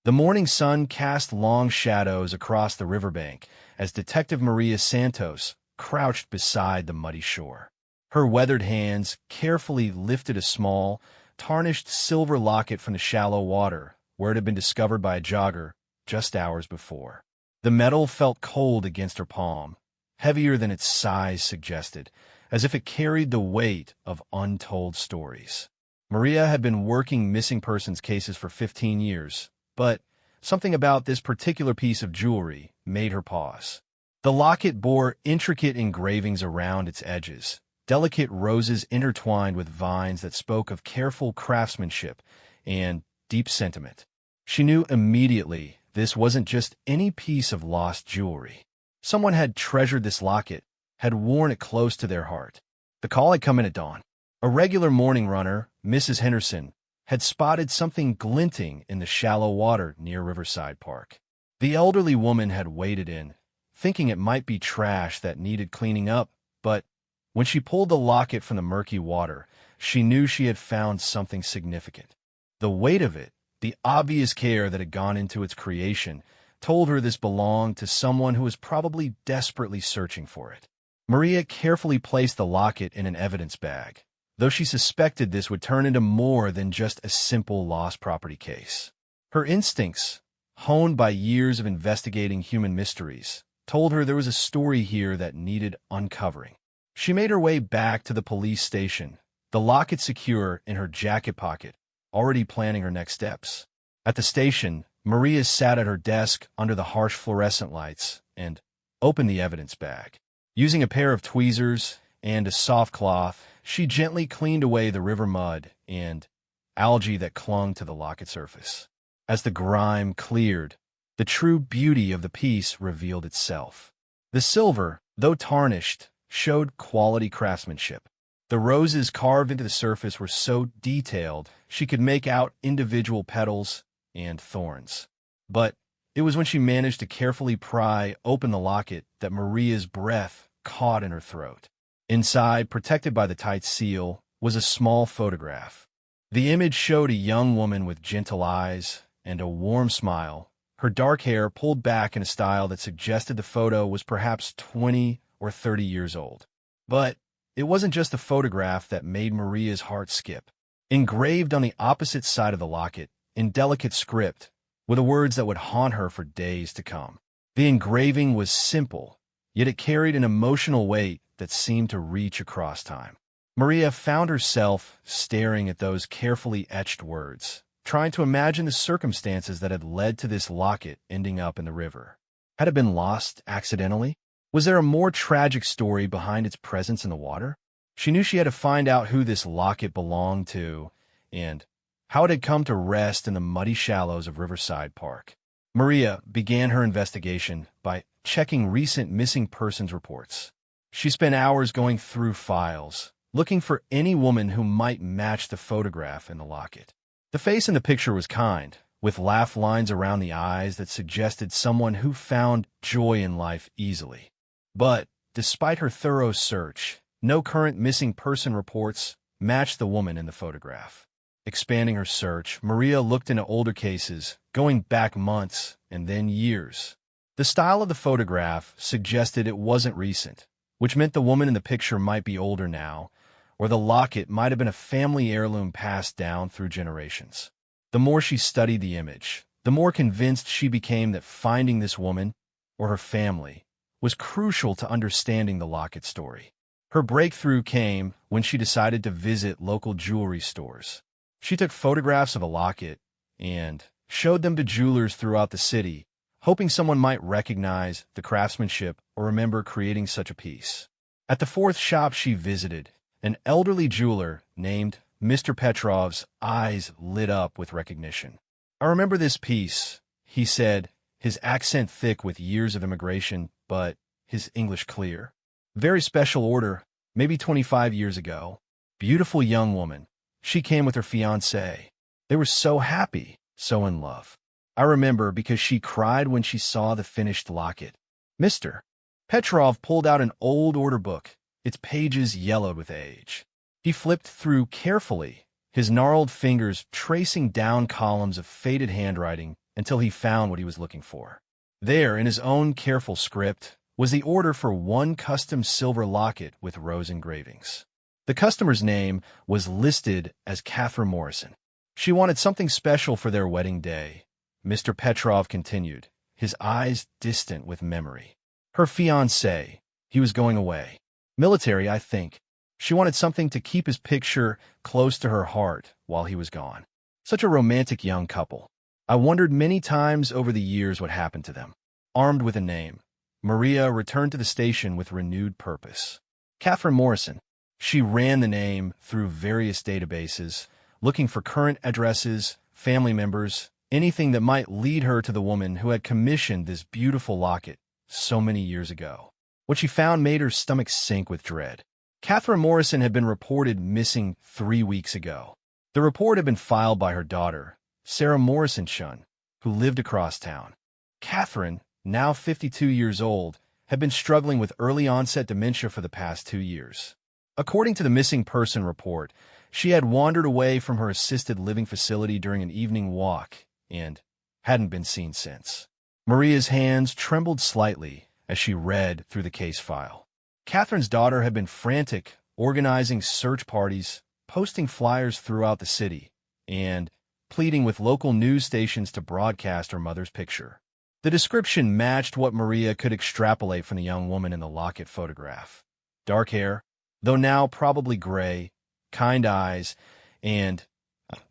The morning sun cast long shadows across the riverbank as Detective Maria Santos crouched beside the muddy shore. Her weathered hands carefully lifted a small, tarnished silver locket from the shallow water where it had been discovered by a jogger just hours before. The metal felt cold against her palm, heavier than its size suggested, as if it carried the weight of untold stories. Maria had been working missing persons cases for 15 years, but something about this particular piece of jewelry made her pause. The locket bore intricate engravings around its edges, delicate roses intertwined with vines that spoke of careful craftsmanship and deep sentiment. She knew immediately this wasn't just any piece of lost jewelry. Someone had treasured this locket, had worn it close to their heart. The call had come in at dawn. A regular morning runner, Mrs. Henderson, had spotted something glinting in the shallow water near Riverside Park. The elderly woman had waded in, thinking it might be trash that needed cleaning up, but when she pulled the locket from the murky water, she knew she had found something significant. The weight of it, the obvious care that had gone into its creation, told her this belonged to someone who was probably desperately searching for it. Maria carefully placed the locket in an evidence bag, though she suspected this would turn into more than just a simple lost property case. Her instincts, honed by years of investigating human mysteries, told her there was a story here that needed uncovering. She made her way back to the police station, the locket secure in her jacket pocket, already planning her next steps. At the station, Maria sat at her desk under the harsh fluorescent lights and opened the evidence bag. Using a pair of tweezers and a soft cloth, she gently cleaned away the river mud and algae that clung to the locket surface. As the grime cleared, the true beauty of the piece revealed itself. The silver, though tarnished, showed quality craftsmanship. The roses carved into the surface were so detailed she could make out individual petals and thorns. But it was when she managed to carefully pry open the locket that Maria's breath caught in her throat. Inside, protected by the tight seal, was a small photograph. The image showed a young woman with gentle eyes and a warm smile, her dark hair pulled back in a style that suggested the photo was perhaps 20 or 30 years old. But it wasn't just the photograph that made Maria's heart skip. Engraved on the opposite side of the locket, in delicate script, were the words that would haunt her for days to come. The engraving was simple, yet it carried an emotional weight that seemed to reach across time. Maria found herself staring at those carefully etched words, trying to imagine the circumstances that had led to this locket ending up in the river. Had it been lost accidentally? Was there a more tragic story behind its presence in the water? She knew she had to find out who this locket belonged to and how it had come to rest in the muddy shallows of Riverside Park. Maria began her investigation by checking recent missing persons reports. She spent hours going through files, looking for any woman who might match the photograph in the locket. The face in the picture was kind, with laugh lines around the eyes that suggested someone who found joy in life easily. But, despite her thorough search, no current missing person reports matched the woman in the photograph. Expanding her search, Maria looked into older cases, going back months and then years. The style of the photograph suggested it wasn't recent, which meant the woman in the picture might be older now, or the locket might have been a family heirloom passed down through generations. The more she studied the image, the more convinced she became that finding this woman, or her family, was crucial to understanding the locket story. Her breakthrough came when she decided to visit local jewelry stores. She took photographs of a locket and showed them to jewelers throughout the city, hoping someone might recognize the craftsmanship or remember creating such a piece. At the fourth shop she visited, an elderly jeweler named Mr. Petrov's eyes lit up with recognition. "I remember this piece," he said, his accent thick with years of immigration, but his English clear. "Very special order, maybe 25 years ago. Beautiful young woman. She came with her fiancé. They were so happy, so in love. I remember because she cried when she saw the finished locket." Mr. Petrov pulled out an old order book, its pages yellowed with age. He flipped through carefully, his gnarled fingers tracing down columns of faded handwriting until he found what he was looking for. There, in his own careful script, was the order for one custom silver locket with rose engravings. The customer's name was listed as Catherine Morrison. She wanted something special for their wedding day. Mr. Petrov continued, his eyes distant with memory. Her fiancé. He was going away. Military, I think. She wanted something to keep his picture close to her heart while he was gone. Such a romantic young couple. I wondered many times over the years what happened to them. Armed with a name, Maria returned to the station with renewed purpose. Catherine Morrison. She ran the name through various databases, looking for current addresses, family members, anything that might lead her to the woman who had commissioned this beautiful locket so many years ago. What she found made her stomach sink with dread. Catherine Morrison had been reported missing 3 weeks ago. The report had been filed by her daughter, Sarah Morrison-Shun, who lived across town. Catherine, now 52 years old, had been struggling with early-onset dementia for the past 2 years. According to the missing person report, she had wandered away from her assisted living facility during an evening walk and hadn't been seen since. Maria's hands trembled slightly as she read through the case file. Catherine's daughter had been frantic, organizing search parties, posting flyers throughout the city, and pleading with local news stations to broadcast her mother's picture. The description matched what Maria could extrapolate from the young woman in the Locket photograph. Dark hair, though now probably gray, kind eyes, and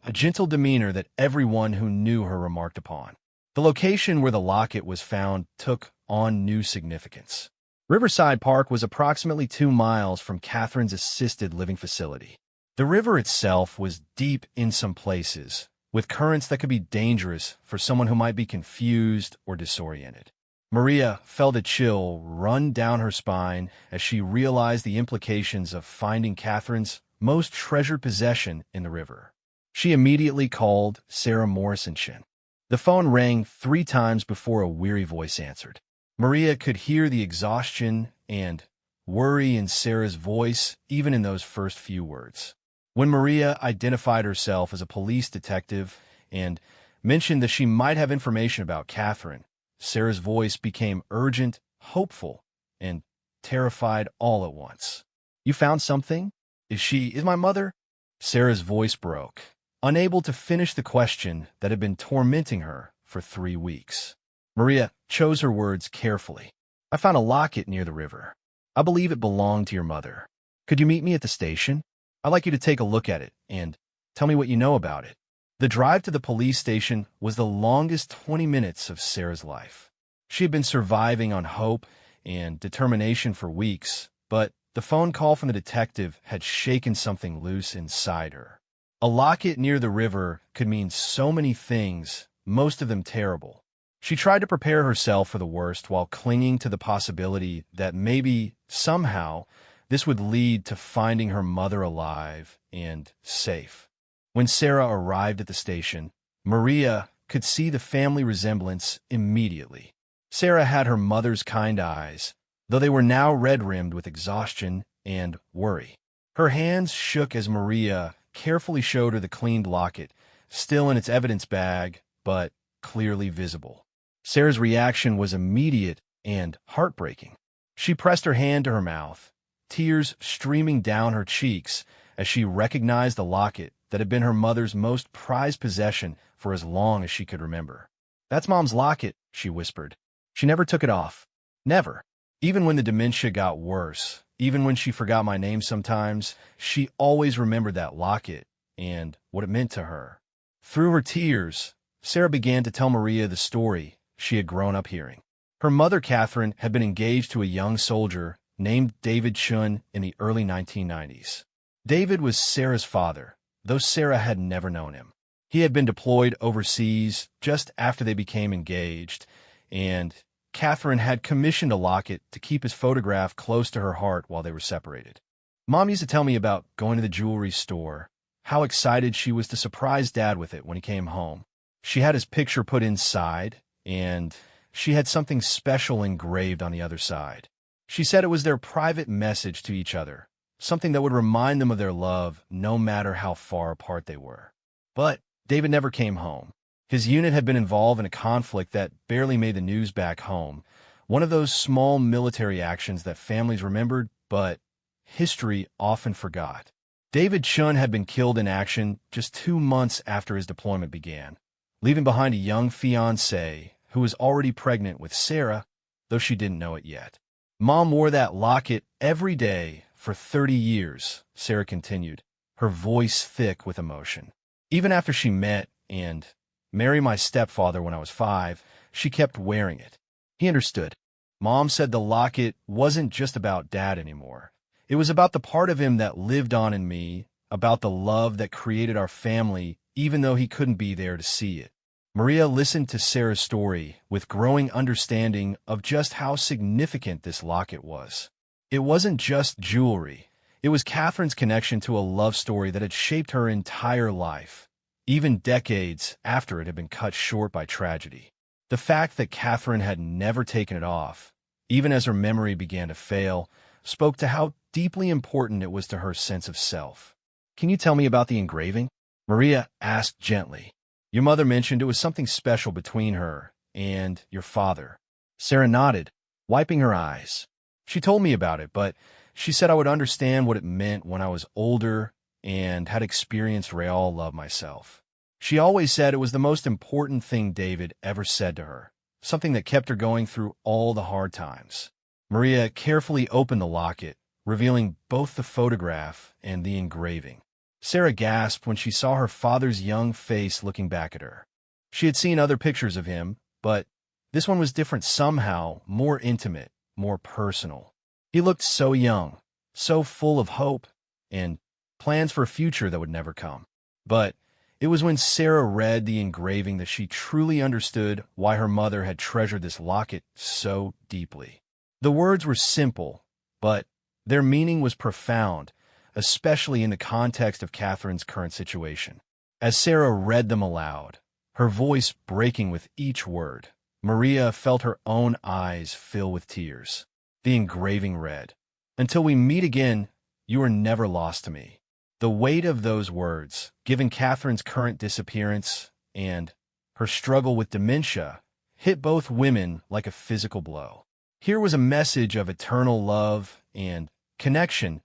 a gentle demeanor that everyone who knew her remarked upon. The location where the locket was found took on new significance. Riverside Park was approximately 2 miles from Catherine's assisted living facility. The river itself was deep in some places, with currents that could be dangerous for someone who might be confused or disoriented. Maria felt a chill run down her spine as she realized the implications of finding Catherine's most treasured possession in the river. She immediately called Sarah Morrison-Shun. The phone rang 3 times before a weary voice answered. Maria could hear the exhaustion and worry in Sarah's voice, even in those first few words. When Maria identified herself as a police detective and mentioned that she might have information about Catherine, Sarah's voice became urgent, hopeful, and terrified all at once. "You found something? Is my mother?" Sarah's voice broke, unable to finish the question that had been tormenting her for 3 weeks. Maria chose her words carefully. "I found a locket near the river. I believe it belonged to your mother. Could you meet me at the station? I'd like you to take a look at it and tell me what you know about it." The drive to the police station was the longest 20 minutes of Sarah's life. She had been surviving on hope and determination for weeks, but the phone call from the detective had shaken something loose inside her. A locket near the river could mean so many things, most of them terrible. She tried to prepare herself for the worst while clinging to the possibility that maybe, somehow, this would lead to finding her mother alive and safe. When Sarah arrived at the station, Maria could see the family resemblance immediately. Sarah had her mother's kind eyes, though they were now red-rimmed with exhaustion and worry. Her hands shook as Maria carefully showed her the cleaned locket, still in its evidence bag, but clearly visible. Sarah's reaction was immediate and heartbreaking. She pressed her hand to her mouth, tears streaming down her cheeks as she recognized the locket that had been her mother's most prized possession for as long as she could remember. "That's Mom's locket," she whispered. "She never took it off. Never. Even when the dementia got worse, even when she forgot my name sometimes, she always remembered that locket and what it meant to her." Through her tears, Sarah began to tell Maria the story she had grown up hearing. Her mother, Catherine, had been engaged to a young soldier named David Shun in the early 1990s. David was Sarah's father, though Sarah had never known him. He had been deployed overseas just after they became engaged, and Catherine had commissioned a locket to keep his photograph close to her heart while they were separated. Mom used to tell me about going to the jewelry store, how excited she was to surprise Dad with it when he came home. She had his picture put inside, and she had something special engraved on the other side. She said it was their private message to each other, something that would remind them of their love no matter how far apart they were. But David never came home. His unit had been involved in a conflict that barely made the news back home, one of those small military actions that families remembered, but history often forgot. David Chun had been killed in action just 2 months after his deployment began, leaving behind a young fiancée who was already pregnant with Sarah, though she didn't know it yet. Mom wore that locket every day for 30 years, Sarah continued, her voice thick with emotion. Even after she met and married my stepfather when I was 5, she kept wearing it. He understood. Mom said the locket wasn't just about Dad anymore. It was about the part of him that lived on in me, about the love that created our family, even though he couldn't be there to see it. Maria listened to Sarah's story with growing understanding of just how significant this locket was. It wasn't just jewelry. It was Catherine's connection to a love story that had shaped her entire life, even decades after it had been cut short by tragedy. The fact that Catherine had never taken it off, even as her memory began to fail, spoke to how deeply important it was to her sense of self. "Can you tell me about the engraving?" Maria asked gently. "Your mother mentioned it was something special between her and your father." Sarah nodded, wiping her eyes. "She told me about it, but she said I would understand what it meant when I was older and had experienced real love myself. She always said it was the most important thing David ever said to her, something that kept her going through all the hard times." Maria carefully opened the locket, revealing both the photograph and the engraving. Sarah gasped when she saw her father's young face looking back at her. She had seen other pictures of him, but this one was different somehow, more intimate, more personal. He looked so young, so full of hope and plans for a future that would never come. But it was when Sarah read the engraving that she truly understood why her mother had treasured this locket so deeply. The words were simple, but their meaning was profound, especially in the context of Catherine's current situation. As Sarah read them aloud, her voice breaking with each word, Maria felt her own eyes fill with tears. The engraving read, "Until we meet again, you are never lost to me." The weight of those words, given Catherine's current disappearance and her struggle with dementia, hit both women like a physical blow. Here was a message of eternal love and connection,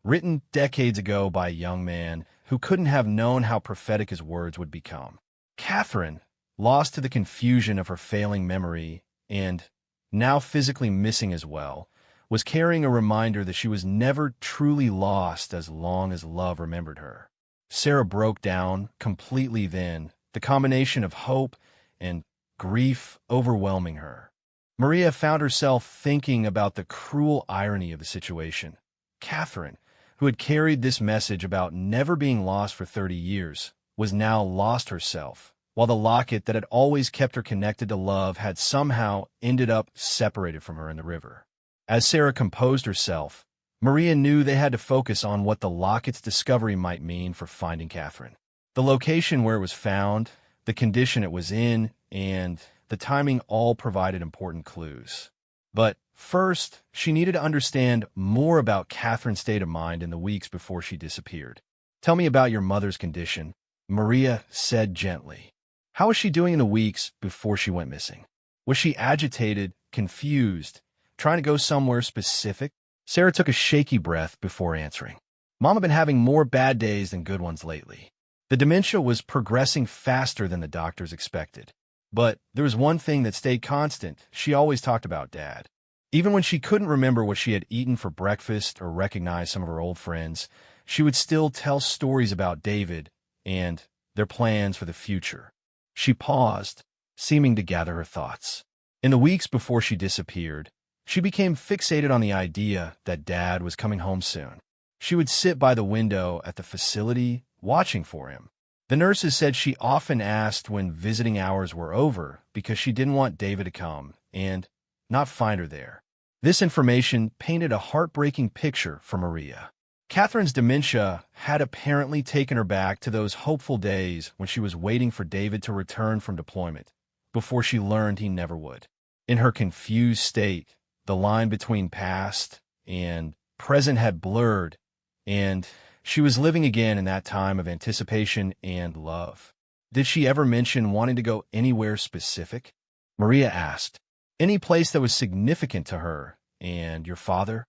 written decades ago by a young man who couldn't have known how prophetic his words would become. Catherine, lost to the confusion of her failing memory and now physically missing as well, was carrying a reminder that she was never truly lost as long as love remembered her. Sarah broke down completely then, the combination of hope and grief overwhelming her. Maria found herself thinking about the cruel irony of the situation. Catherine, who had carried this message about never being lost for 30 years, was now lost herself, while the locket that had always kept her connected to love had somehow ended up separated from her in the river. As Sarah composed herself, Maria knew they had to focus on what the locket's discovery might mean for finding Catherine. The location where it was found, the condition it was in, and the timing all provided important clues. But first, she needed to understand more about Catherine's state of mind in the weeks before she disappeared. "Tell me about your mother's condition," Maria said gently. "How was she doing in the weeks before she went missing? Was she agitated, confused, trying to go somewhere specific?" Sarah took a shaky breath before answering. "Mom had been having more bad days than good ones lately. The dementia was progressing faster than the doctors expected. But there was one thing that stayed constant. She always talked about Dad. Even when she couldn't remember what she had eaten for breakfast or recognize some of her old friends, she would still tell stories about David and their plans for the future." She paused, seeming to gather her thoughts. In the weeks before she disappeared, she became fixated on the idea that Dad was coming home soon. She would sit by the window at the facility, watching for him. The nurses said she often asked when visiting hours were over because she didn't want David to come and not find her there. This information painted a heartbreaking picture for Maria. Catherine's dementia had apparently taken her back to those hopeful days when she was waiting for David to return from deployment, before she learned he never would. In her confused state, the line between past and present had blurred, and she was living again in that time of anticipation and love. Did she ever mention wanting to go anywhere specific? Maria asked. Any place that was significant to her and your father?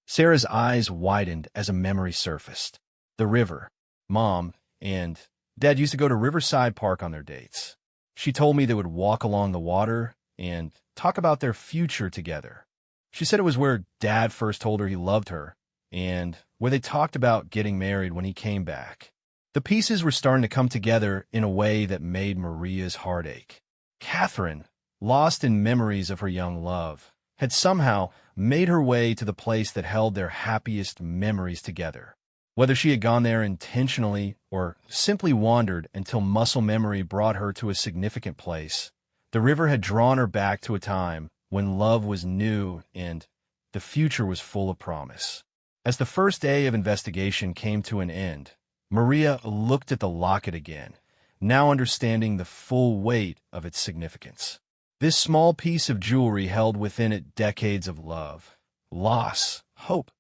Sarah's eyes widened as a memory surfaced. The river. Mom and Dad used to go to Riverside Park on their dates. She told me they would walk along the water and talk about their future together. She said it was where Dad first told her he loved her and where they talked about getting married when he came back. The pieces were starting to come together in a way that made Maria's heart ache. Catherine, lost in memories of her young love, had somehow made her way to the place that held their happiest memories together. Whether she had gone there intentionally or simply wandered until muscle memory brought her to a significant place, the river had drawn her back to a time when love was new and the future was full of promise. As the first day of investigation came to an end, Maria looked at the locket again, now understanding the full weight of its significance. This small piece of jewelry held within it decades of love, loss, hope,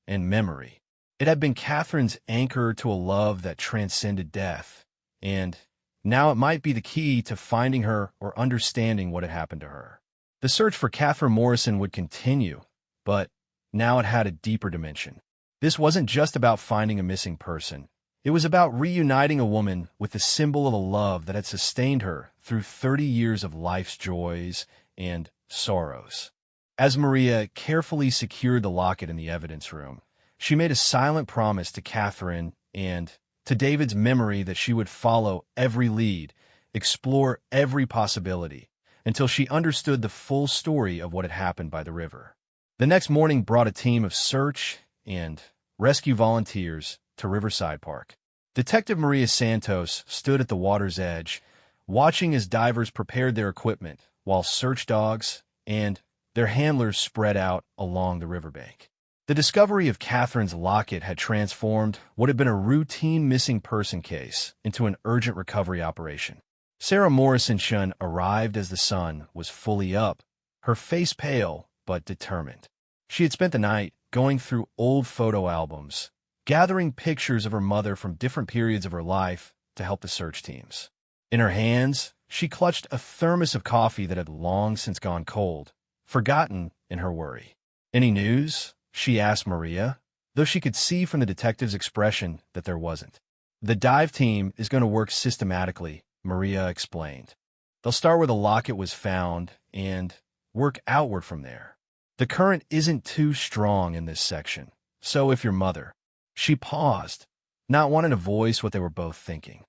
and memory. It had been Catherine's anchor to a love that transcended death, and now it might be the key to finding her or understanding what had happened to her. The search for Catherine Morrison would continue, but now it had a deeper dimension. This wasn't just about finding a missing person. It was about reuniting a woman with the symbol of a love that had sustained her through 30 years of life's joys and sorrows. As Maria carefully secured the locket in the evidence room, she made a silent promise to Catherine and to David's memory that she would follow every lead, explore every possibility, until she understood the full story of what had happened by the river. The next morning brought a team of search and rescue volunteers to Riverside Park. Detective Maria Santos stood at the water's edge, watching as divers prepared their equipment while search dogs and their handlers spread out along the riverbank. The discovery of Catherine's locket had transformed what had been a routine missing person case into an urgent recovery operation. Sarah Morrison-Shun arrived as the sun was fully up, her face pale but determined. She had spent the night going through old photo albums, gathering pictures of her mother from different periods of her life to help the search teams. In her hands, she clutched a thermos of coffee that had long since gone cold, forgotten in her worry. "Any news?" she asked Maria, though she could see from the detective's expression that there wasn't. "The dive team is going to work systematically," Maria explained. "They'll start where the locket was found and work outward from there. The current isn't too strong in this section, so if your mother—" She paused, not wanting to voice what they were both thinking.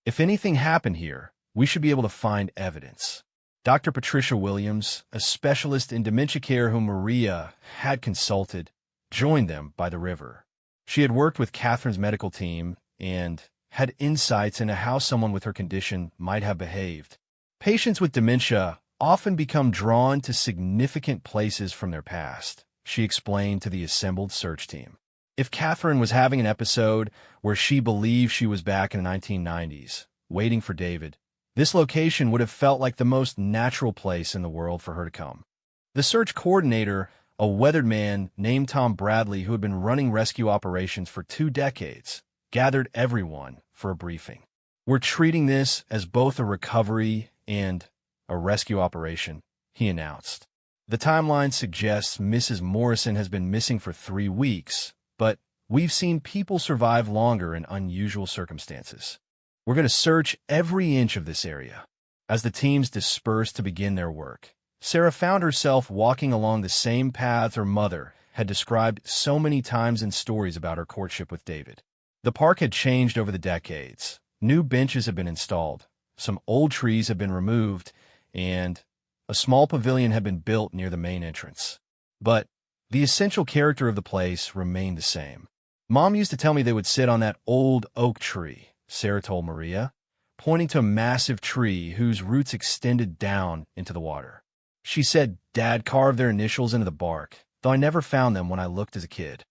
"If anything happened here, we should be able to find evidence." Dr. Patricia Williams, a specialist in dementia care whom Maria had consulted, joined them by the river. She had worked with Catherine's medical team and had insights into how someone with her condition might have behaved. Patients with dementia often become drawn to significant places from their past, she explained to the assembled search team. If Catherine was having an episode where she believed she was back in the 1990s, waiting for David, this location would have felt like the most natural place in the world for her to come. The search coordinator, a weathered man named Tom Bradley who had been running rescue operations for 2 decades, gathered everyone for a briefing. "We're treating this as both a recovery and a rescue operation," he announced. "The timeline suggests Mrs. Morrison has been missing for 3 weeks, but we've seen people survive longer in unusual circumstances. We're going to search every inch of this area." As the teams dispersed to begin their work, Sarah found herself walking along the same path her mother had described so many times in stories about her courtship with David. The park had changed over the decades. New benches had been installed, some old trees had been removed, and a small pavilion had been built near the main entrance. But the essential character of the place remained the same. "Mom used to tell me they would sit on that old oak tree," Sarah told Maria, pointing to a massive tree whose roots extended down into the water. "She said Dad carved their initials into the bark, though I never found them when I looked as a kid."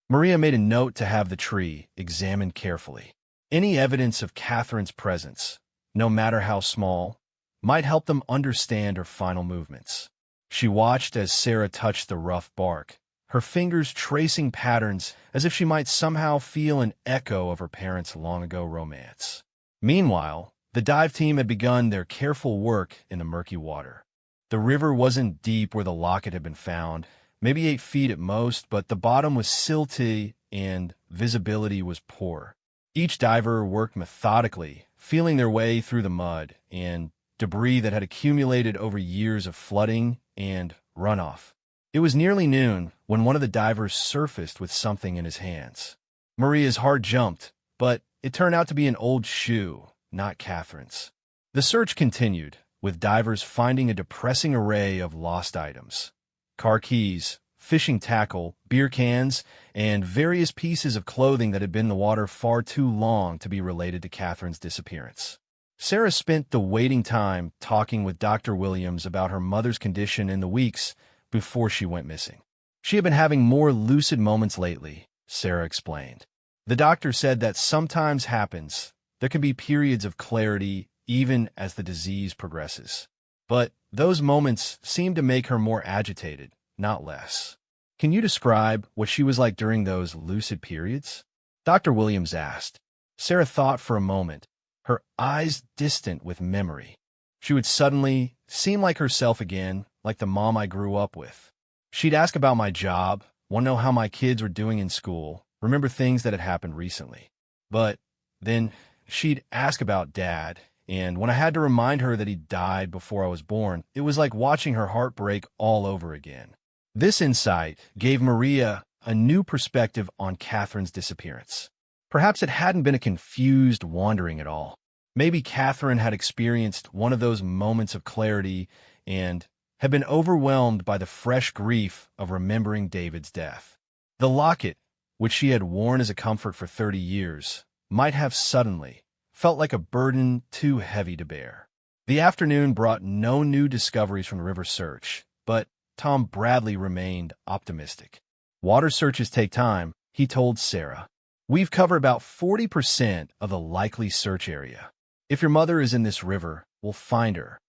Maria made a note to have the tree examined carefully. Any evidence of Catherine's presence, no matter how small, might help them understand her final movements. She watched as Sarah touched the rough bark, her fingers tracing patterns as if she might somehow feel an echo of her parents' long-ago romance. Meanwhile, The dive team had begun their careful work in the murky water. The river wasn't deep where the locket had been found, maybe 8 feet at most, but the bottom was silty and visibility was poor. Each diver worked methodically, feeling their way through the mud and debris that had accumulated over years of flooding and runoff. It was nearly noon when one of the divers surfaced with something in his hands. Maria's heart jumped, but it turned out to be an old shoe, not Catherine's. The search continued, with divers finding a depressing array of lost items. Car keys, fishing tackle, beer cans, and various pieces of clothing that had been in the water far too long to be related to Catherine's disappearance. Sarah spent the waiting time talking with Dr. Williams about her mother's condition in the weeks before she went missing. She had been having more lucid moments lately, Sarah explained. The doctor said that sometimes happens. There can be periods of clarity even as the disease progresses. But those moments seemed to make her more agitated, not less. Can you describe what she was like during those lucid periods? Dr. Williams asked. Sarah thought for a moment, her eyes distant with memory. She would suddenly seem like herself again, like the mom I grew up with. She'd ask about my job, want to know how my kids were doing in school, remember things that had happened recently. But then she'd ask about Dad, and when I had to remind her that he died before I was born, it was like watching her heart break all over again. This insight gave Maria a new perspective on Catherine's disappearance. Perhaps it hadn't been a confused wandering at all. Maybe Catherine had experienced one of those moments of clarity and had been overwhelmed by the fresh grief of remembering David's death. The locket, which she had worn as a comfort for 30 years, might have suddenly felt like a burden too heavy to bear. The afternoon brought no new discoveries from the river search, but Tom Bradley remained optimistic. Water searches take time, he told Sarah. We've covered about 40% of the likely search area. If your mother is in this river, we'll find her.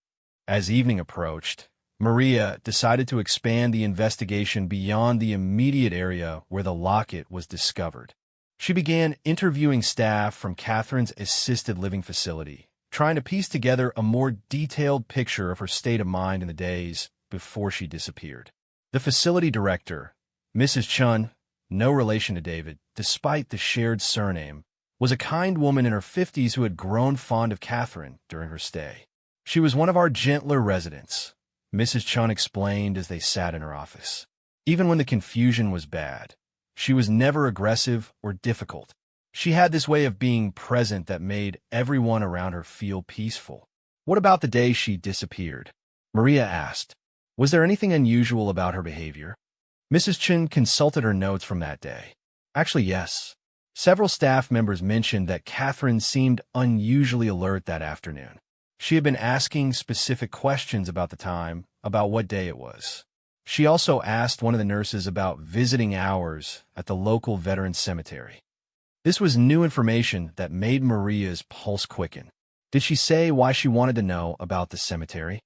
As evening approached, Maria decided to expand the investigation beyond the immediate area where the locket was discovered. She began interviewing staff from Catherine's assisted living facility, trying to piece together a more detailed picture of her state of mind in the days before she disappeared. The facility director, Mrs. Chun, no relation to David, despite the shared surname, was a kind woman in her 50s who had grown fond of Catherine during her stay. She was one of our gentler residents, Mrs. Chun explained as they sat in her office. Even when the confusion was bad, she was never aggressive or difficult. She had this way of being present that made everyone around her feel peaceful. What about the day she disappeared? Maria asked. Was there anything unusual about her behavior? Mrs. Chin consulted her notes from that day. Actually, yes. Several staff members mentioned that Catherine seemed unusually alert that afternoon. She had been asking specific questions about the time, about what day it was. She also asked one of the nurses about visiting hours at the local veterans cemetery. This was new information that made Maria's pulse quicken. Did she say why she wanted to know about the cemetery?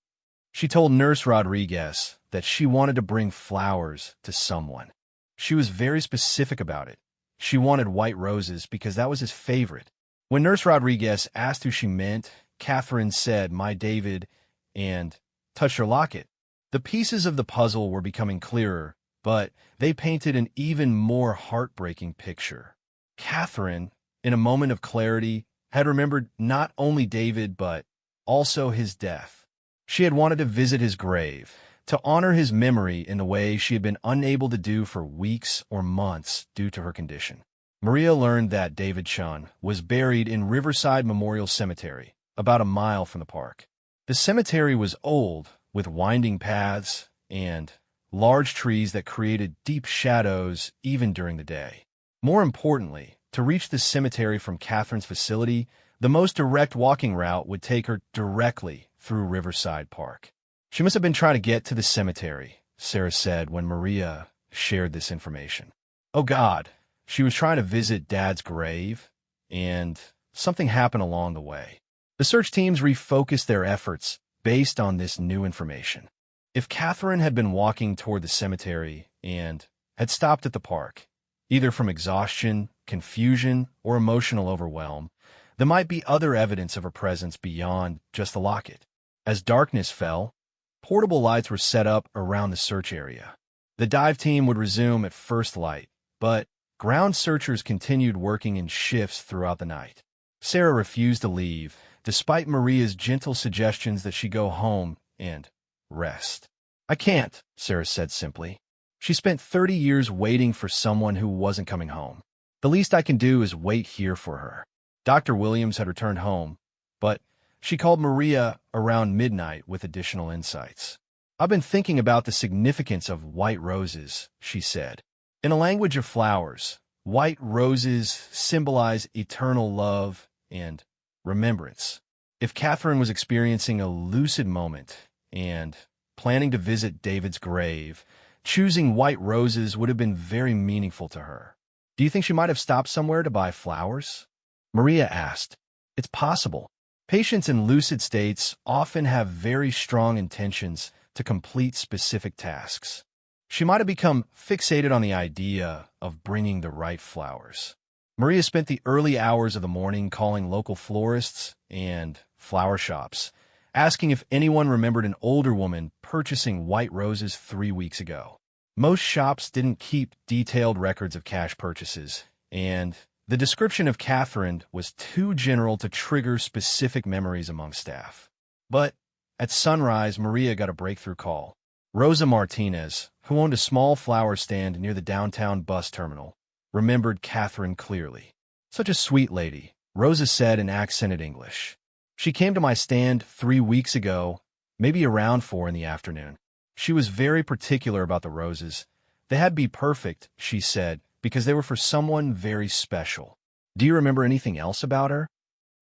She told Nurse Rodriguez that she wanted to bring flowers to someone. She was very specific about it. She wanted white roses because that was his favorite. When Nurse Rodriguez asked who she meant, Catherine said, "My David," and touched her locket. The pieces of the puzzle were becoming clearer, but they painted an even more heartbreaking picture. Catherine, in a moment of clarity, had remembered not only David but also his death. She had wanted to visit his grave, to honor his memory in the way she had been unable to do for weeks or months due to her condition. Maria learned that David Chun was buried in Riverside Memorial Cemetery, about a mile from the park. The cemetery was old, with winding paths and large trees that created deep shadows even during the day. More importantly, to reach the cemetery from Catherine's facility, the most direct walking route would take her directly through Riverside Park. She must have been trying to get to the cemetery, Sarah said when Maria shared this information. Oh God, she was trying to visit Dad's grave, and something happened along the way. The search teams refocused their efforts based on this new information. If Catherine had been walking toward the cemetery and had stopped at the park, either from exhaustion, confusion, or emotional overwhelm, the There might be other evidence of her presence beyond just the locket. As darkness fell, portable lights were set up around the search area. The dive team would resume at first light, but ground searchers continued working in shifts throughout the night. Sarah refused to leave, despite Maria's gentle suggestions that she go home and rest. "I can't," Sarah said simply. She spent 30 years waiting for someone who wasn't coming home. "The least I can do is wait here for her." Dr. Williams had returned home, but she called Maria around midnight with additional insights. "I've been thinking about the significance of white roses," she said. In a language of flowers, white roses symbolize eternal love and remembrance. If Catherine was experiencing a lucid moment and planning to visit David's grave, choosing white roses would have been very meaningful to her. "Do you think she might have stopped somewhere to buy flowers?" Maria asked. "It's possible. Patients in lucid states often have very strong intentions to complete specific tasks. She might have become fixated on the idea of bringing the right flowers." Maria spent the early hours of the morning calling local florists and flower shops, asking if anyone remembered an older woman purchasing white roses 3 weeks ago. Most shops didn't keep detailed records of cash purchases, and the description of Catherine was too general to trigger specific memories among staff. But at sunrise, Maria got a breakthrough call. Rosa Martinez, who owned a small flower stand near the downtown bus terminal, remembered Catherine clearly. "Such a sweet lady," Rosa said in accented English. "She came to my stand 3 weeks ago, maybe around 4 in the afternoon. She was very particular about the roses. They had to be perfect," she said, "because they were for someone very special." "Do you remember anything else about her?"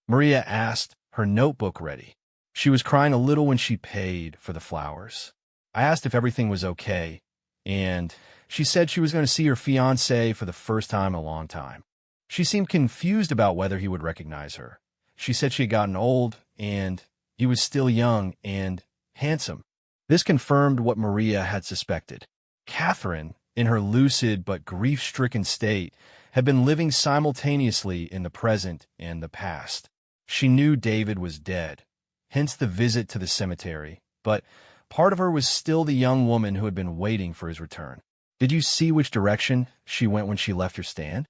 Maria asked, her notebook ready. She was crying a little when she paid for the flowers. "I asked if everything was okay, and she said she was going to see her fiancé for the first time in a long time. She seemed confused about whether he would recognize her. She said she had gotten old, and he was still young and handsome." This confirmed what Maria had suspected. Catherine, in her lucid but grief-stricken state, had been living simultaneously in the present and the past. She knew David was dead, hence the visit to the cemetery, but part of her was still the young woman who had been waiting for his return. "Did you see which direction she went when she left your stand?"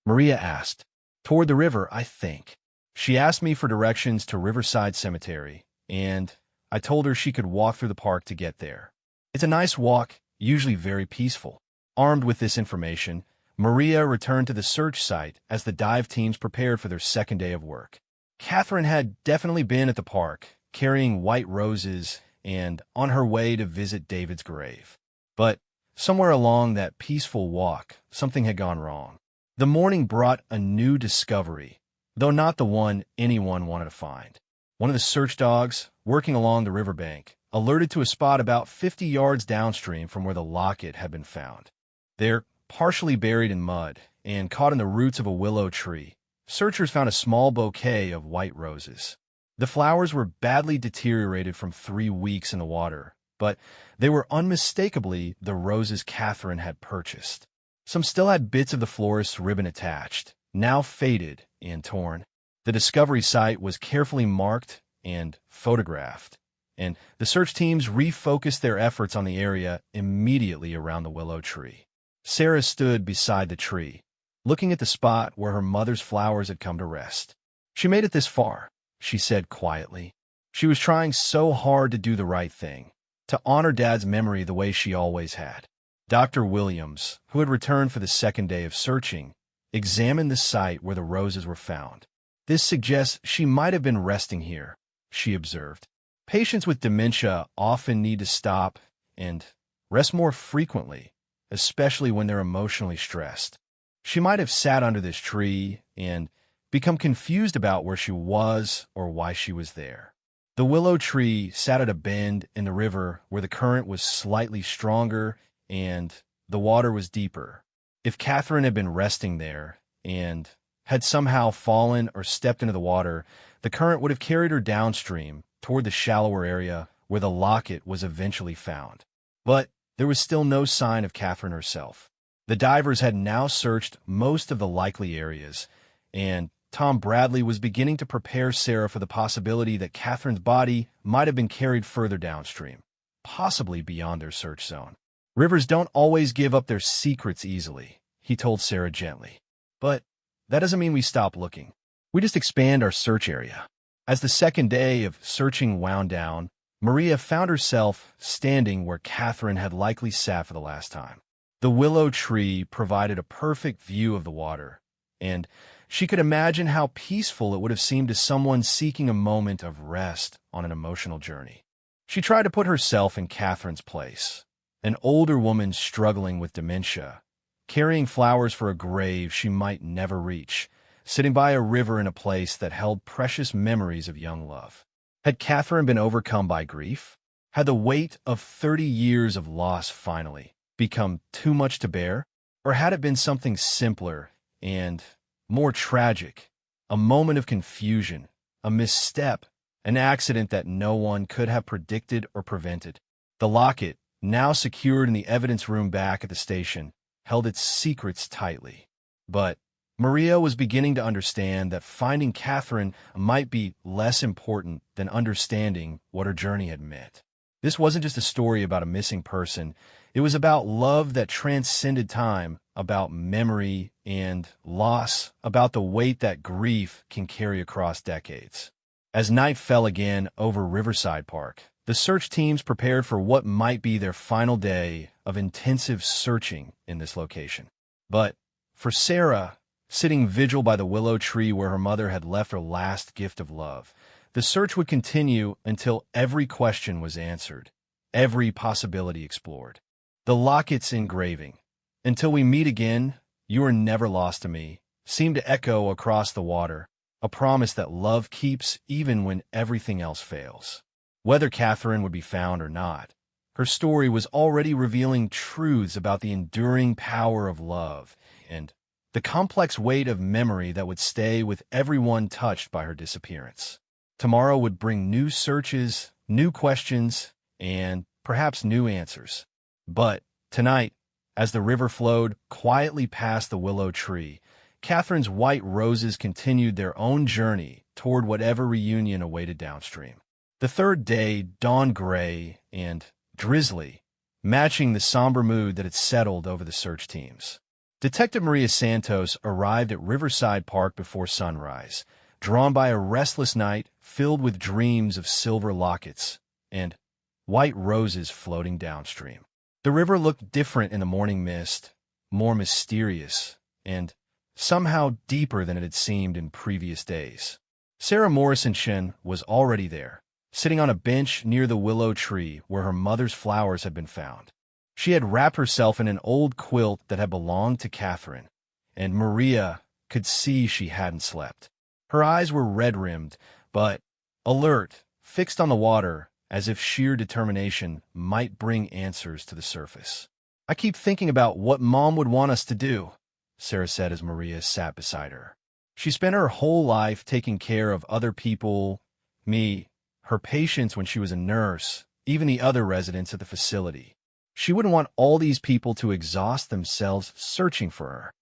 Maria asked. "Toward the river, I think. She asked me for directions to Riverside Cemetery, and I told her she could walk through the park to get there. It's a nice walk, usually very peaceful." Armed with this information, Maria returned to the search site as the dive teams prepared for their second day of work. Catherine had definitely been at the park, carrying white roses and on her way to visit David's grave. But somewhere along that peaceful walk, something had gone wrong. The morning brought a new discovery, though not the one anyone wanted to find. One of the search dogs, working along the riverbank, alerted to a spot about 50 yards downstream from where the locket had been found. There, partially buried in mud and caught in the roots of a willow tree, searchers found a small bouquet of white roses. The flowers were badly deteriorated from 3 weeks in the water, but they were unmistakably the roses Catherine had purchased. Some still had bits of the florist's ribbon attached, now faded and torn. The discovery site was carefully marked and photographed, and the search teams refocused their efforts on the area immediately around the willow tree. Sarah stood beside the tree, looking at the spot where her mother's flowers had come to rest. "She made it this far," she said quietly. "She was trying so hard to do the right thing, to honor Dad's memory the way she always had." Dr. Williams, who had returned for the second day of searching, examined the site where the roses were found. "This suggests she might have been resting here," she observed. "Patients with dementia often need to stop and rest more frequently, especially when they're emotionally stressed. She might have sat under this tree and become confused about where she was or why she was there." The willow tree sat at a bend in the river where the current was slightly stronger and the water was deeper. If Catherine had been resting there and had somehow fallen or stepped into the water, the current would have carried her downstream toward the shallower area where the locket was eventually found. But there was still no sign of Catherine herself. The divers had now searched most of the likely areas, and Tom Bradley was beginning to prepare Sarah for the possibility that Catherine's body might have been carried further downstream, possibly beyond their search zone. Rivers don't always give up their secrets easily, he told Sarah gently. But that doesn't mean we stop looking. We just expand our search area. As the second day of searching wound down, Maria found herself standing where Catherine had likely sat for the last time. The willow tree provided a perfect view of the water, and she could imagine how peaceful it would have seemed to someone seeking a moment of rest on an emotional journey. She tried to put herself in Catherine's place, an older woman struggling with dementia, carrying flowers for a grave she might never reach, sitting by a river in a place that held precious memories of young love. Had Catherine been overcome by grief? Had the weight of 30 years of loss finally become too much to bear? Or had it been something simpler and more tragic, a moment of confusion, a misstep, an accident that no one could have predicted or prevented? The locket, now secured in the evidence room back at the station, held its secrets tightly. But Maria was beginning to understand that finding Catherine might be less important than understanding what her journey had meant. This wasn't just a story about a missing person. It was about love that transcended time, about memory and loss, about the weight that grief can carry across decades. As night fell again over Riverside Park, the search teams prepared for what might be their final day of intensive searching in this location. But for Sarah, sitting vigil by the willow tree where her mother had left her last gift of love, the search would continue until every question was answered, every possibility explored. The Locket's engraving, "Until we meet again, you are never lost to me," seemed to echo across the water, a promise that love keeps even when everything else fails. Whether Catherine would be found or not, her story was already revealing truths about the enduring power of love and the complex weight of memory that would stay with everyone touched by her disappearance. Tomorrow would bring new searches, new questions, and perhaps new answers. But tonight, as the river flowed quietly past the willow tree, Catherine's white roses continued their own journey toward whatever reunion awaited downstream. The third day dawned gray and drizzly, matching the somber mood that had settled over the search teams. Detective Maria Santos arrived at Riverside Park before sunrise, drawn by a restless night filled with dreams of silver lockets and white roses floating downstream. The river looked different in the morning mist, more mysterious, and somehow deeper than it had seemed in previous days. Sarah Morrison-Shin was already there, sitting on a bench near the willow tree where her mother's flowers had been found. She had wrapped herself in an old quilt that had belonged to Catherine, and Maria could see she hadn't slept. Her eyes were red-rimmed, but alert, fixed on the water, as if sheer determination might bring answers to the surface. "I keep thinking about what Mom would want us to do," Sarah said as Maria sat beside her. She spent her whole life taking care of other people, me, her patients when she was a nurse, even the other residents at the facility. She wouldn't want all these people to exhaust themselves searching for her.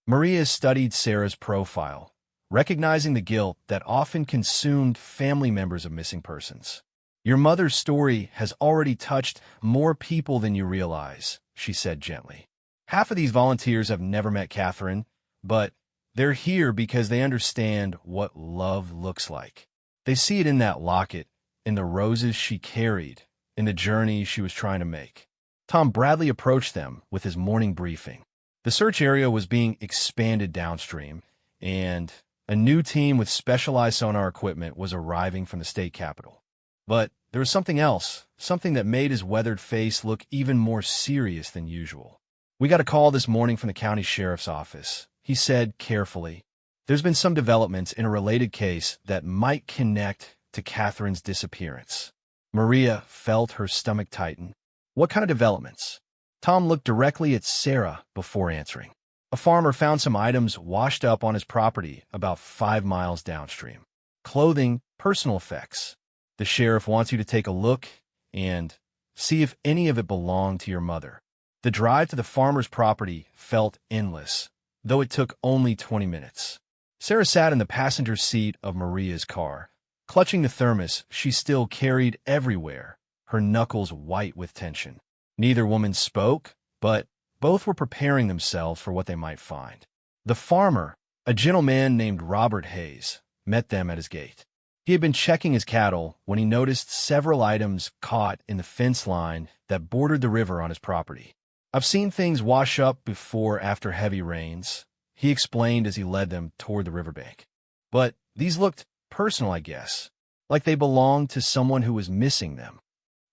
Maria studied Sarah's profile, recognizing the guilt that often consumed family members of missing persons. "Your mother's story has already touched more people than you realize," she said gently. "Half of these volunteers have never met Catherine, but they're here because they understand what love looks like. They see it in that locket, in the roses she carried, in the journey she was trying to make." Tom Bradley approached them with his morning briefing. The search area was being expanded downstream, and a new team with specialized sonar equipment was arriving from the state capitol. But there was something else, something that made his weathered face look even more serious than usual. "We got a call this morning from the county sheriff's office," he said carefully. "There's been some developments in a related case that might connect to Catherine's disappearance." Maria felt her stomach tighten. "What kind of developments?" Tom looked directly at Sarah before answering. "A farmer found some items washed up on his property about 5 miles downstream. Clothing, personal effects. The sheriff wants you to take a look and see if any of it belonged to your mother." The drive to the farmer's property felt endless, though it took only 20 minutes. Sarah sat in the passenger seat of Maria's car. Clutching the thermos she still carried everywhere, her knuckles white with tension. Neither woman spoke, but both were preparing themselves for what they might find. The farmer, a gentleman named Robert Hayes, met them at his gate. He had been checking his cattle when he noticed several items caught in the fence line that bordered the river on his property. "I've seen things wash up before after heavy rains," he explained as he led them toward the riverbank. "But these looked personal, I guess, like they belonged to someone who was missing them."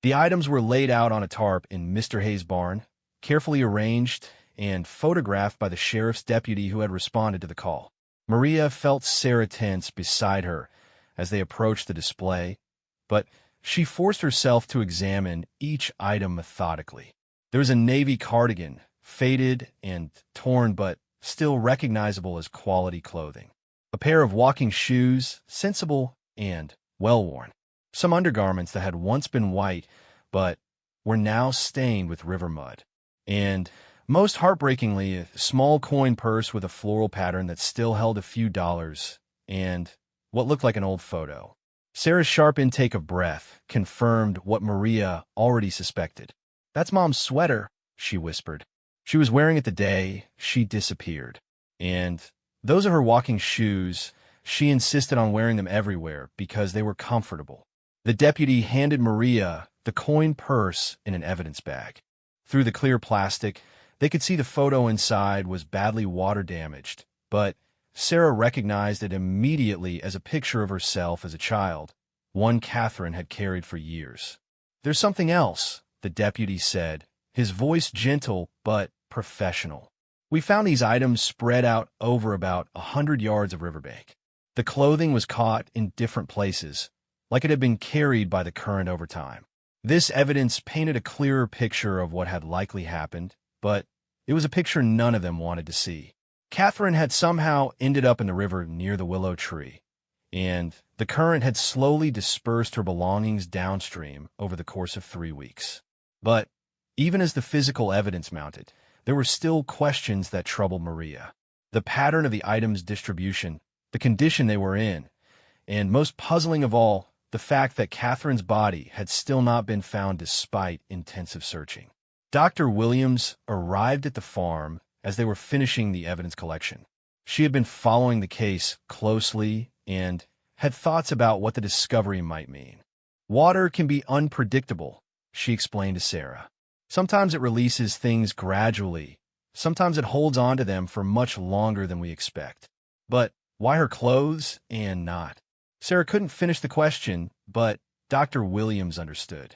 The items were laid out on a tarp in Mr. Hayes' barn, carefully arranged and photographed by the sheriff's deputy who had responded to the call. Maria felt Sarah tense beside her as they approached the display, but she forced herself to examine each item methodically. There was a navy cardigan, faded and torn but still recognizable as quality clothing. A pair of walking shoes, sensible and well-worn. Some undergarments that had once been white but were now stained with river mud. And, most heartbreakingly, a small coin purse with a floral pattern that still held a few dollars, and what looked like an old photo. Sarah's sharp intake of breath confirmed what Maria already suspected. "That's Mom's sweater," she whispered. She was wearing it the day she disappeared. And those are her walking shoes. She insisted on wearing them everywhere because they were comfortable. The deputy handed Maria the coin purse in an evidence bag. Through the clear plastic, they could see the photo inside was badly water damaged, but Sarah recognized it immediately as a picture of herself as a child, one Catherine had carried for years. "There's something else," the deputy said, his voice gentle but professional. "We found these items spread out over about 100 yards of riverbank. The clothing was caught in different places, like it had been carried by the current over time. This evidence painted a clearer picture of what had likely happened, but it was a picture none of them wanted to see. Catherine had somehow ended up in the river near the willow tree, and the current had slowly dispersed her belongings downstream over the course of 3 weeks. But even as the physical evidence mounted, there were still questions that troubled Maria. The pattern of the items' distribution, the condition they were in, and most puzzling of all, the fact that Catherine's body had still not been found despite intensive searching. Dr. Williams arrived at the farm as they were finishing the evidence collection. She had been following the case closely and had thoughts about what the discovery might mean. "Water can be unpredictable," she explained to Sarah. "Sometimes it releases things gradually. Sometimes it holds on to them for much longer than we expect. But why her clothes and not?" Sarah couldn't finish the question, but Dr. Williams understood.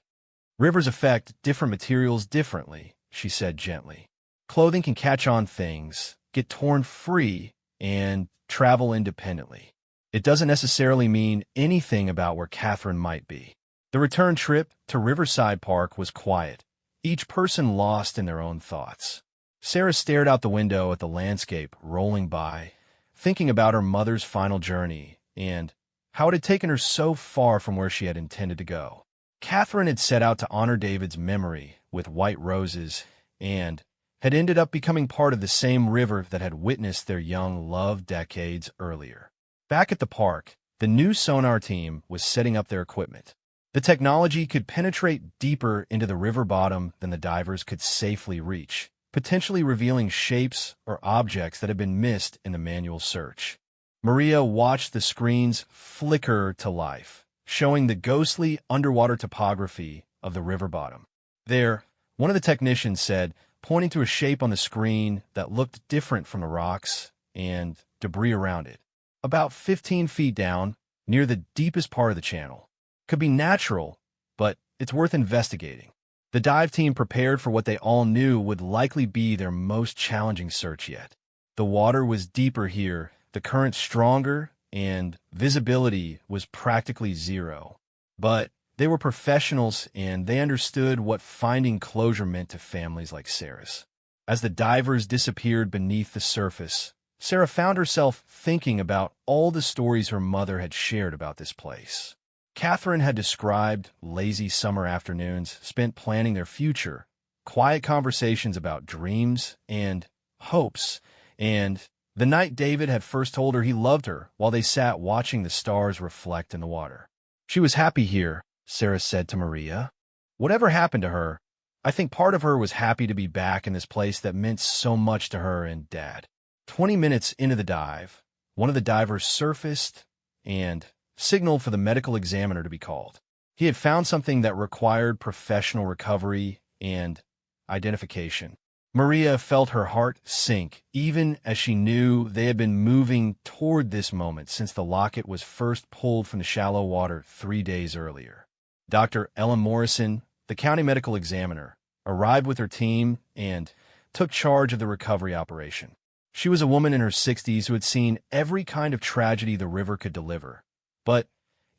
"Rivers affect different materials differently," she said gently. "Clothing can catch on things, get torn free, and travel independently. It doesn't necessarily mean anything about where Catherine might be." The return trip to Riverside Park was quiet, each person lost in their own thoughts. Sarah stared out the window at the landscape rolling by, thinking about her mother's final journey and how it had taken her so far from where she had intended to go. Catherine had set out to honor David's memory with white roses and had ended up becoming part of the same river that had witnessed their young love decades earlier. Back at the park, the new sonar team was setting up their equipment. The technology could penetrate deeper into the river bottom than the divers could safely reach, potentially revealing shapes or objects that had been missed in the manual search. Maria watched the screens flicker to life, showing the ghostly underwater topography of the river bottom. "There," one of the technicians said, pointing to a shape on the screen that looked different from the rocks and debris around it. "About 15 feet down, near the deepest part of the channel. Could be natural, but it's worth investigating." The dive team prepared for what they all knew would likely be their most challenging search yet. The water was deeper here, the current stronger, and visibility was practically zero. But they were professionals, and they understood what finding closure meant to families like Sarah's. As the divers disappeared beneath the surface, Sarah found herself thinking about all the stories her mother had shared about this place. Catherine had described lazy summer afternoons spent planning their future, quiet conversations about dreams and hopes, and The night David had first told her he loved her while they sat watching the stars reflect in the water. She was happy here, Sarah said to Maria. Whatever happened to her, I think part of her was happy to be back in this place that meant so much to her and Dad. 20 minutes into the dive, one of the divers surfaced and signaled for the medical examiner to be called. He had found something that required professional recovery and identification. Maria felt her heart sink, even as she knew they had been moving toward this moment since the Locket was first pulled from the shallow water 3 days earlier. Dr. Ellen Morrison, the county medical examiner, arrived with her team and took charge of the recovery operation. She was a woman in her 60s who had seen every kind of tragedy the river could deliver, but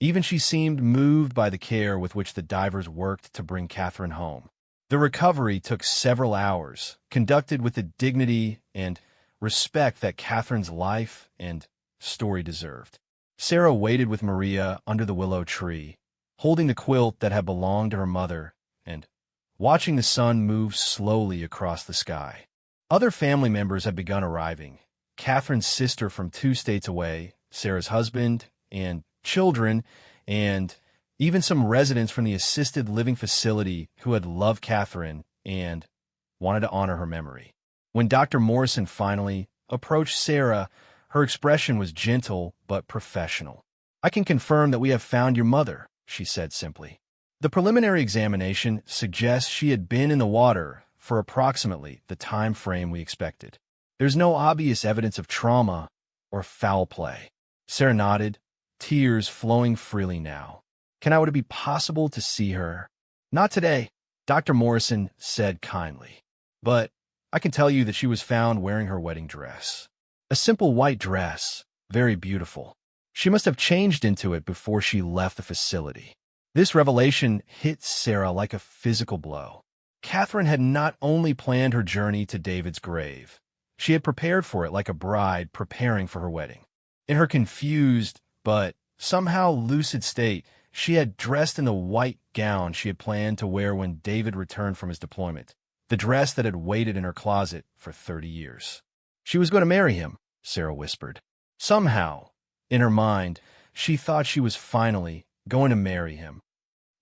even she seemed moved by the care with which the divers worked to bring Catherine home. The recovery took several hours, conducted with the dignity and respect that Catherine's life and story deserved. Sarah waited with Maria under the willow tree, holding the quilt that had belonged to her mother and watching the sun move slowly across the sky. Other family members had begun arriving. Catherine's sister from 2 states away, Sarah's husband and children, and even some residents from the assisted living facility who had loved Catherine and wanted to honor her memory. When Dr. Morrison finally approached Sarah, her expression was gentle but professional. "I can confirm that we have found your mother," she said simply. The preliminary examination suggests she had been in the water for approximately the time frame we expected. There's no obvious evidence of trauma or foul play. Sarah nodded, tears flowing freely now. Would it be possible to see her? "Not today," Dr. Morrison said kindly. "But I can tell you that she was found wearing her wedding dress. A simple white dress, very beautiful. She must have changed into it before she left the facility." This revelation hit Sarah like a physical blow. Catherine had not only planned her journey to David's grave, she had prepared for it like a bride preparing for her wedding. In her confused but somehow lucid state, she had dressed in the white gown she had planned to wear when David returned from his deployment, the dress that had waited in her closet for 30 years. She was going to marry him, Sarah whispered. Somehow, in her mind, she thought she was finally going to marry him.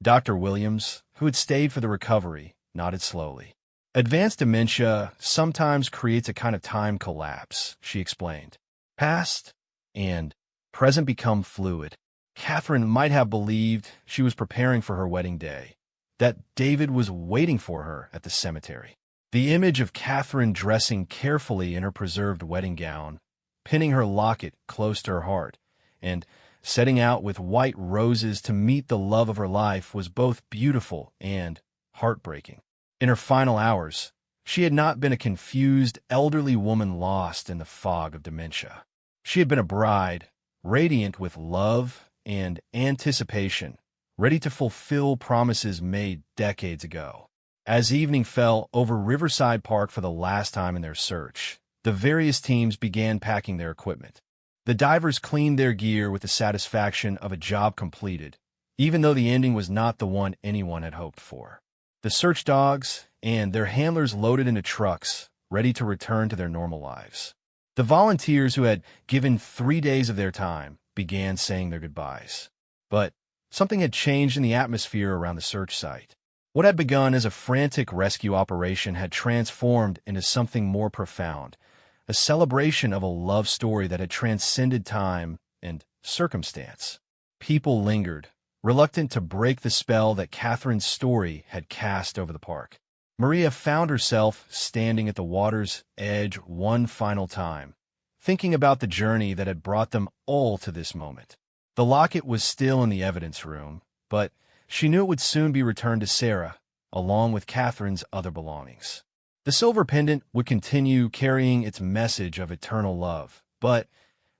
Dr. Williams, who had stayed for the recovery, nodded slowly. "Advanced dementia sometimes creates a kind of time collapse," she explained. "Past and present become fluid. Catherine might have believed she was preparing for her wedding day, that David was waiting for her at the cemetery. The image of Catherine dressing carefully in her preserved wedding gown, pinning her locket close to her heart, and setting out with white roses to meet the love of her life was both beautiful and heartbreaking. In her final hours, she had not been a confused, elderly woman lost in the fog of dementia. She had been a bride, radiant with love and anticipation, ready to fulfill promises made decades ago. As evening fell over Riverside Park for the last time in their search, the various teams began packing their equipment. The divers cleaned their gear with the satisfaction of a job completed, even though the ending was not the one anyone had hoped for. The search dogs and their handlers loaded into trucks, ready to return to their normal lives. The volunteers who had given 3 days of their time began saying their goodbyes. But something had changed in the atmosphere around the search site. What had begun as a frantic rescue operation had transformed into something more profound, a celebration of a love story that had transcended time and circumstance. People lingered, reluctant to break the spell that Catherine's story had cast over the park. Maria found herself standing at the water's edge one final time, thinking about the journey that had brought them all to this moment. The locket was still in the evidence room, but she knew it would soon be returned to Sarah, along with Catherine's other belongings. The silver pendant would continue carrying its message of eternal love, but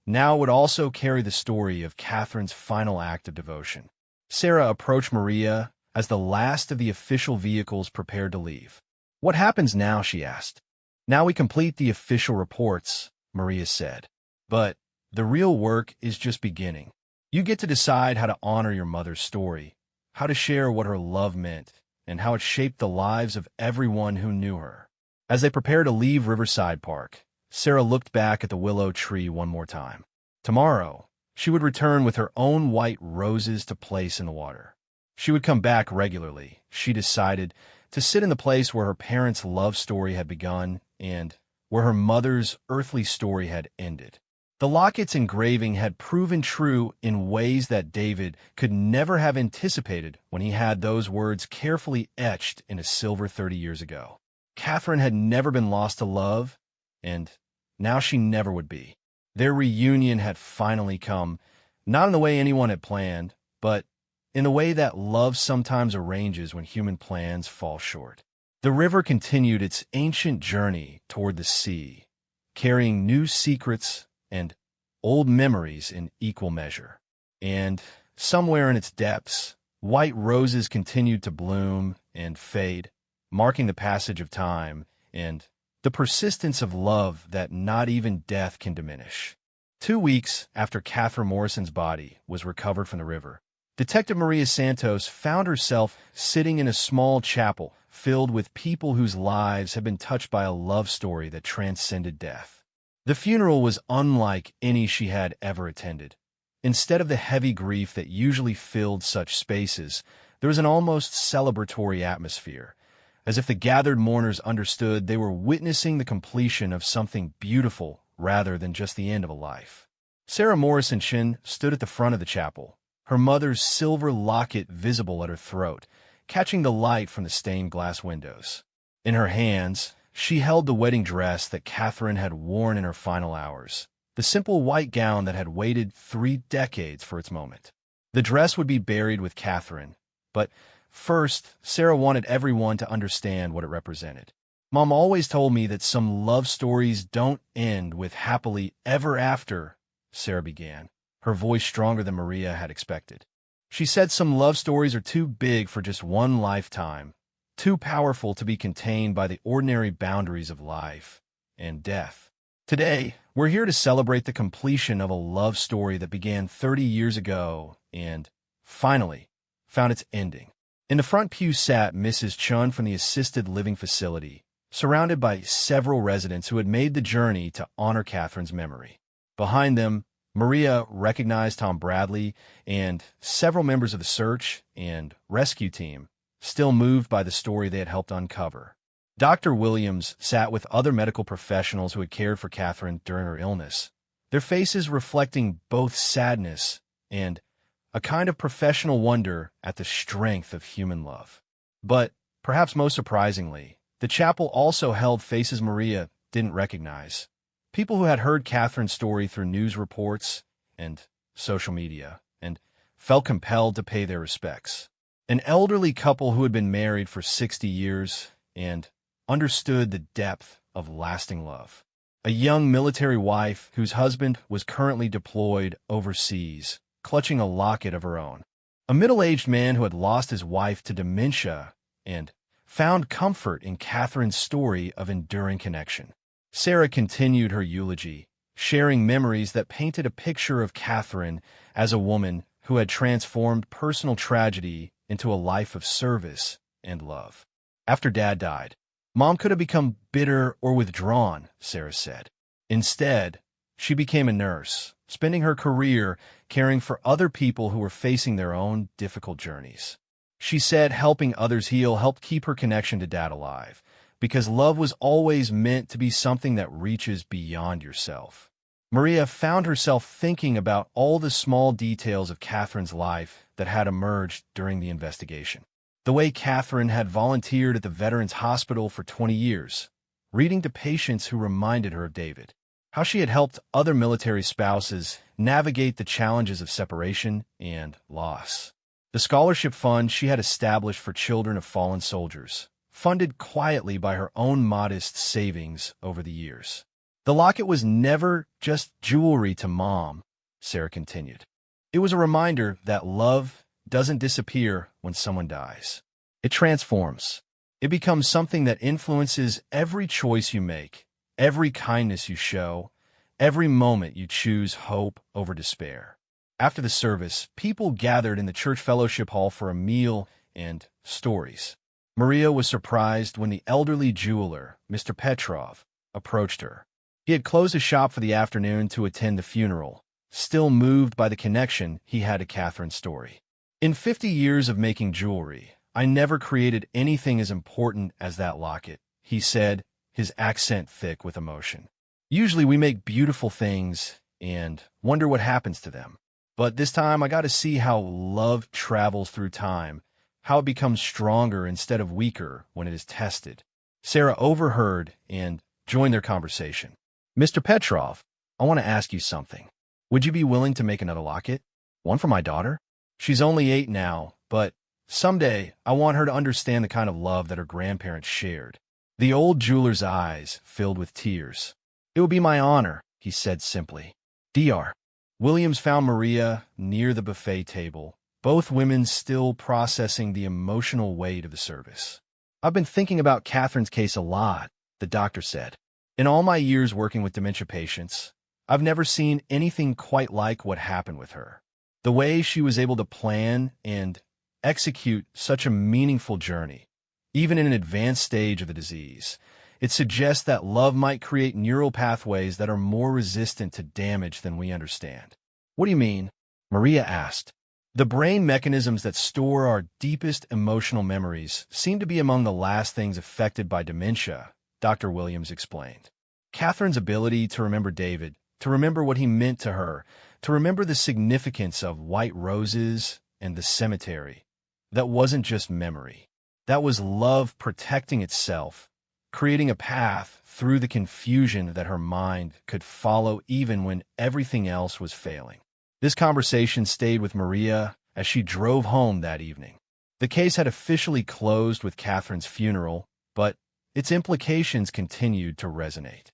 now it would also carry the story of Catherine's final act of devotion. Sarah approached Maria as the last of the official vehicles prepared to leave. "What happens now?" she asked. "Now we complete the official reports," Maria said. "But the real work is just beginning. You get to decide how to honor your mother's story, how to share what her love meant, and how it shaped the lives of everyone who knew her." As they prepared to leave Riverside Park, Sarah looked back at the willow tree one more time. Tomorrow, she would return with her own white roses to place in the water. She would come back regularly, she decided, to sit in the place where her parents' love story had begun and where her mother's earthly story had ended. The Locket's engraving had proven true in ways that David could never have anticipated when he had those words carefully etched in a silver 30 years ago. Catherine had never been lost to love, and now she never would be. Their reunion had finally come, not in the way anyone had planned, but in the way that love sometimes arranges when human plans fall short. The river continued its ancient journey toward the sea, carrying new secrets and old memories in equal measure. And somewhere in its depths, white roses continued to bloom and fade, marking the passage of time and the persistence of love that not even death can diminish. 2 weeks after Catherine Morrison's body was recovered from the river, Detective Maria Santos found herself sitting in a small chapel filled with people whose lives had been touched by a love story that transcended death. The funeral was unlike any she had ever attended. Instead of the heavy grief that usually filled such spaces, there was an almost celebratory atmosphere, as if the gathered mourners understood they were witnessing the completion of something beautiful rather than just the end of a life. Sarah Morrison Chin stood at the front of the chapel, her mother's silver locket visible at her throat, catching the light from the stained glass windows. In her hands, she held the wedding dress that Catherine had worn in her final hours, the simple white gown that had waited 3 decades for its moment. The dress would be buried with Catherine, but first, Sarah wanted everyone to understand what it represented. Mom always told me that some love stories don't end with happily ever after, Sarah began, her voice stronger than Maria had expected. She said some love stories are too big for just one lifetime, too powerful to be contained by the ordinary boundaries of life and death. Today, we're here to celebrate the completion of a love story that began 30 years ago and, finally, found its ending. In the front pew sat Mrs. Chun from the assisted living facility, surrounded by several residents who had made the journey to honor Catherine's memory. Behind them, Maria recognized Tom Bradley and several members of the search and rescue team, still moved by the story they had helped uncover. Dr. Williams sat with other medical professionals who had cared for Catherine during her illness, their faces reflecting both sadness and a kind of professional wonder at the strength of human love. But, perhaps most surprisingly, the chapel also held faces Maria didn't recognize. People who had heard Catherine's story through news reports and social media and felt compelled to pay their respects. An elderly couple who had been married for 60 years and understood the depth of lasting love. A young military wife whose husband was currently deployed overseas, clutching a locket of her own. A middle-aged man who had lost his wife to dementia and found comfort in Catherine's story of enduring connection. Sarah continued her eulogy, sharing memories that painted a picture of Catherine as a woman who had transformed personal tragedy into a life of service and love. After Dad died, Mom could have become bitter or withdrawn, Sarah said. Instead, she became a nurse, spending her career caring for other people who were facing their own difficult journeys. She said helping others heal helped keep her connection to Dad alive, because love was always meant to be something that reaches beyond yourself. Maria found herself thinking about all the small details of Catherine's life that had emerged during the investigation. The way Catherine had volunteered at the Veterans Hospital for 20 years, reading to patients who reminded her of David. How she had helped other military spouses navigate the challenges of separation and loss. The scholarship fund she had established for children of fallen soldiers, funded quietly by her own modest savings over the years. The locket was never just jewelry to Mom, Sarah continued. It was a reminder that love doesn't disappear when someone dies. It transforms. It becomes something that influences every choice you make, every kindness you show, every moment you choose hope over despair. After the service, people gathered in the church fellowship hall for a meal and stories. Maria was surprised when the elderly jeweler, Mr. Petrov, approached her. He had closed his shop for the afternoon to attend the funeral, still moved by the connection he had to Catherine's story. In 50 years of making jewelry, I never created anything as important as that locket, he said, his accent thick with emotion. Usually we make beautiful things and wonder what happens to them. But this time I got to see how love travels through time, how it becomes stronger instead of weaker when it is tested. Sarah overheard and joined their conversation. Mr. Petrov, I want to ask you something. Would you be willing to make another locket? One for my daughter? She's only 8 now, but someday I want her to understand the kind of love that her grandparents shared. The old jeweler's eyes filled with tears. It will be my honor, he said simply. Dr. Williams found Maria near the buffet table, both women still processing the emotional weight of the service. I've been thinking about Catherine's case a lot, the doctor said. In all my years working with dementia patients, I've never seen anything quite like what happened with her. The way she was able to plan and execute such a meaningful journey, even in an advanced stage of the disease, it suggests that love might create neural pathways that are more resistant to damage than we understand. What do you mean? Maria asked. The brain mechanisms that store our deepest emotional memories seem to be among the last things affected by dementia, Dr. Williams explained. Catherine's ability to remember David, to remember what he meant to her, to remember the significance of white roses and the cemetery, that wasn't just memory. That was love protecting itself, creating a path through the confusion that her mind could follow even when everything else was failing. This conversation stayed with Maria as she drove home that evening. The case had officially closed with Catherine's funeral, but its implications continued to resonate.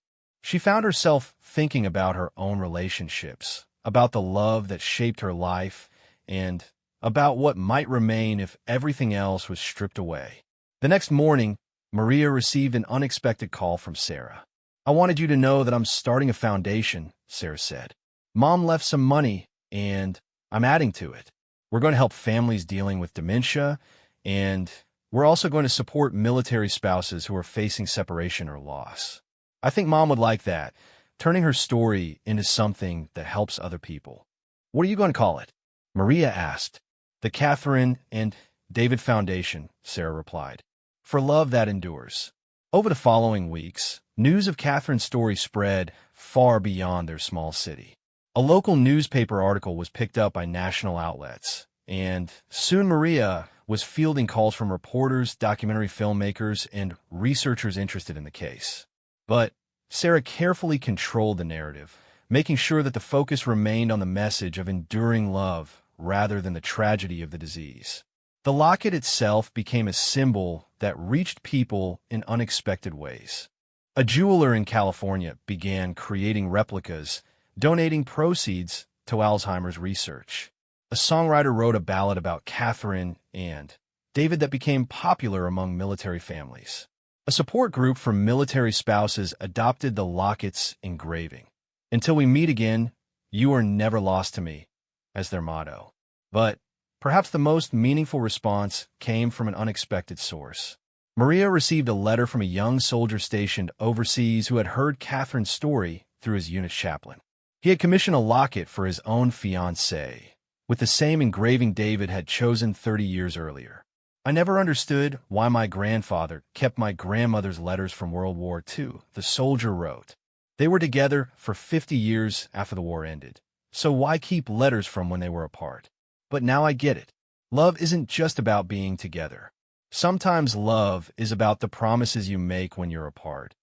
She found herself thinking about her own relationships, about the love that shaped her life, and about what might remain if everything else was stripped away. The next morning, Maria received an unexpected call from Sarah. I wanted you to know that I'm starting a foundation, Sarah said. Mom left some money, and I'm adding to it. We're going to help families dealing with dementia, and we're also going to support military spouses who are facing separation or loss. I think Mom would like that, turning her story into something that helps other people. What are you going to call it? Maria asked. The Catherine and David Foundation, Sarah replied. For love that endures. Over the following weeks, news of Catherine's story spread far beyond their small city. A local newspaper article was picked up by national outlets, and soon Maria was fielding calls from reporters, documentary filmmakers, and researchers interested in the case. But Sarah carefully controlled the narrative, making sure that the focus remained on the message of enduring love rather than the tragedy of the disease. The locket itself became a symbol that reached people in unexpected ways. A jeweler in California began creating replicas, donating proceeds to Alzheimer's research. A songwriter wrote a ballad about Catherine and David that became popular among military families. A support group for military spouses adopted the locket's engraving. Until we meet again, you are never lost to me, as their motto. But perhaps the most meaningful response came from an unexpected source. Maria received a letter from a young soldier stationed overseas who had heard Catherine's story through his unit chaplain. He had commissioned a locket for his own fiancée, with the same engraving David had chosen 30 years earlier. I never understood why my grandfather kept my grandmother's letters from World War II, the soldier wrote. They were together for 50 years after the war ended, so why keep letters from when they were apart? But now I get it. Love isn't just about being together. Sometimes love is about the promises you make when you're apart,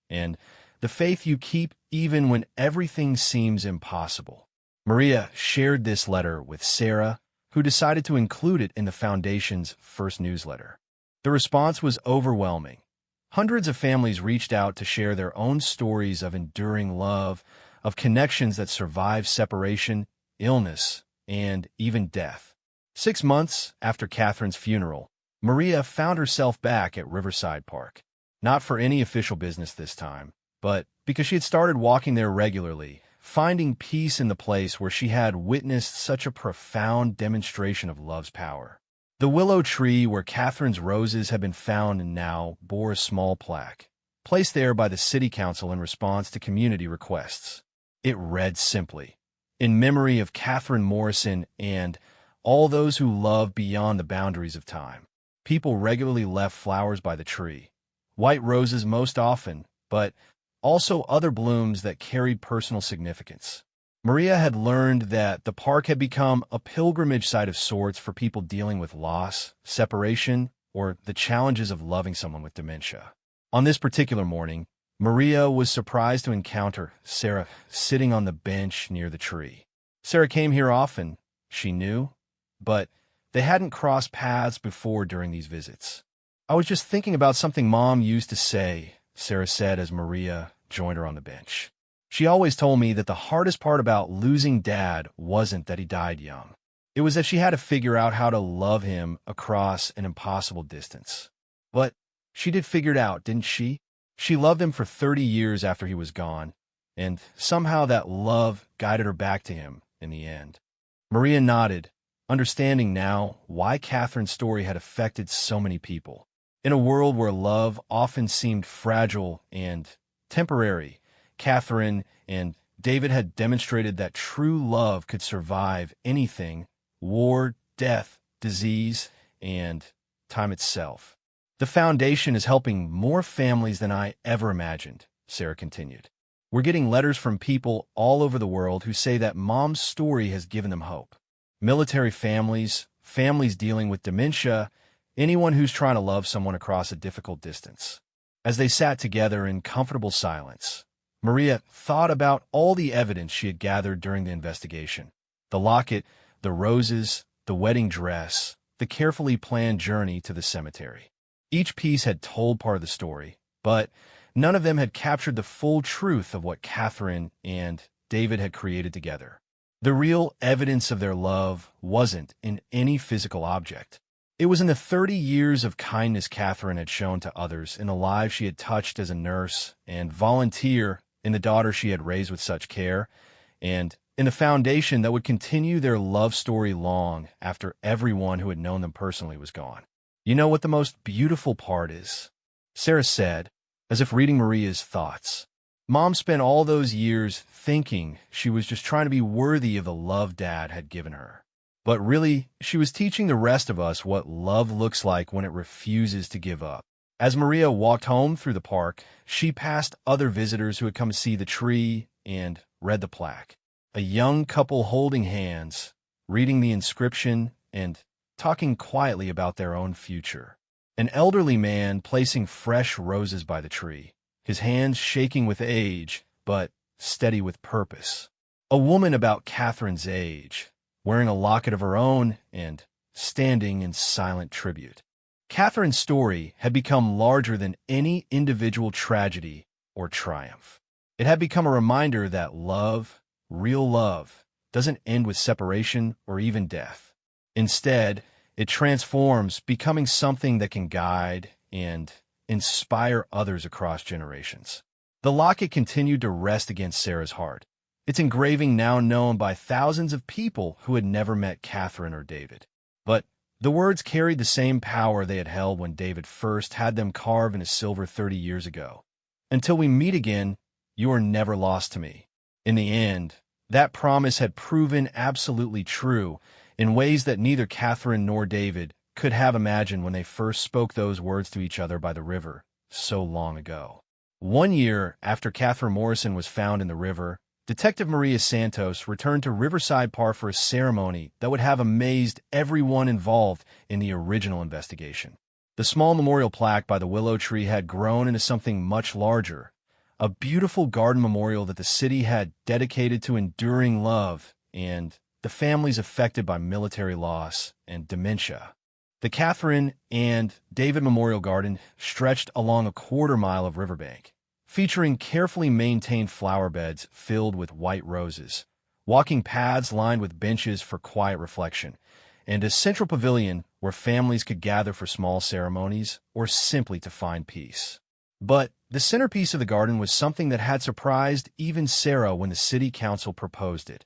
and the faith you keep even when everything seems impossible. Maria shared this letter with Sarah, who decided to include it in the Foundation's first newsletter. The response was overwhelming. Hundreds of families reached out to share their own stories of enduring love, of connections that survive separation, illness, and even death. 6 months after Catherine's funeral, Maria found herself back at Riverside Park. Not for any official business this time, but because she had started walking there regularly, finding peace in the place where she had witnessed such a profound demonstration of love's power. The willow tree where Catherine's roses had been found now bore a small plaque. placed there by the city council in response to community requests. It read simply, "In memory of Catherine Morrison and all those who love beyond the boundaries of time." People regularly left flowers by the tree. White roses most often, but also other blooms that carried personal significance. Maria had learned that the park had become a pilgrimage site of sorts for people dealing with loss, separation, or the challenges of loving someone with dementia. On this particular morning, Maria was surprised to encounter Sarah sitting on the bench near the tree. Sarah came here often, she knew, but they hadn't crossed paths before during these visits. "I was just thinking about something Mom used to say," Sarah said as Maria joined her on the bench. "She always told me that the hardest part about losing Dad wasn't that he died young. It was that she had to figure out how to love him across an impossible distance. But she did figure it out, didn't she? She loved him for 30 years after he was gone, and somehow that love guided her back to him in the end." Maria nodded, understanding now why Catherine's story had affected so many people. In a world where love often seemed fragile and temporary, Catherine and David had demonstrated that true love could survive anything: war, death, disease, and time itself. "The foundation is helping more families than I ever imagined," Sarah continued. "We're getting letters from people all over the world who say that Mom's story has given them hope. Military families, families dealing with dementia, anyone who's trying to love someone across a difficult distance." As they sat together in comfortable silence, Maria thought about all the evidence she had gathered during the investigation: the locket, the roses, the wedding dress, the carefully planned journey to the cemetery. Each piece had told part of the story, but none of them had captured the full truth of what Catherine and David had created together. The real evidence of their love wasn't in any physical object. It was in the 30 years of kindness Catherine had shown to others, in the lives she had touched as a nurse and volunteer, in the daughter she had raised with such care, and in the foundation that would continue their love story long after everyone who had known them personally was gone. "You know what the most beautiful part is?" Sarah said, as if reading Maria's thoughts. "Mom spent all those years thinking she was just trying to be worthy of the love Dad had given her. But really, she was teaching the rest of us what love looks like when it refuses to give up." As Maria walked home through the park, she passed other visitors who had come to see the tree and read the plaque. A young couple holding hands, reading the inscription, and talking quietly about their own future. An elderly man placing fresh roses by the tree, his hands shaking with age, but steady with purpose. A woman about Catherine's age, wearing a locket of her own and standing in silent tribute. Catherine's story had become larger than any individual tragedy or triumph. It had become a reminder that love, real love, doesn't end with separation or even death. Instead, it transforms, becoming something that can guide and inspire others across generations. The locket continued to rest against Sarah's heart, its engraving now known by thousands of people who had never met Catherine or David. But the words carried the same power they had held when David first had them carved in a silver 30 years ago. "Until we meet again, you are never lost to me." In the end, that promise had proven absolutely true in ways that neither Catherine nor David could have imagined when they first spoke those words to each other by the river so long ago. 1 year after Catherine Morrison was found in the river, Detective Maria Santos returned to Riverside Park for a ceremony that would have amazed everyone involved in the original investigation. The small memorial plaque by the willow tree had grown into something much larger, a beautiful garden memorial that the city had dedicated to enduring love and the families affected by military loss and dementia. The Catherine and David Memorial Garden stretched along a quarter-mile of riverbank, featuring carefully maintained flower beds filled with white roses, walking paths lined with benches for quiet reflection, and a central pavilion where families could gather for small ceremonies or simply to find peace. But the centerpiece of the garden was something that had surprised even Sarah when the city council proposed it: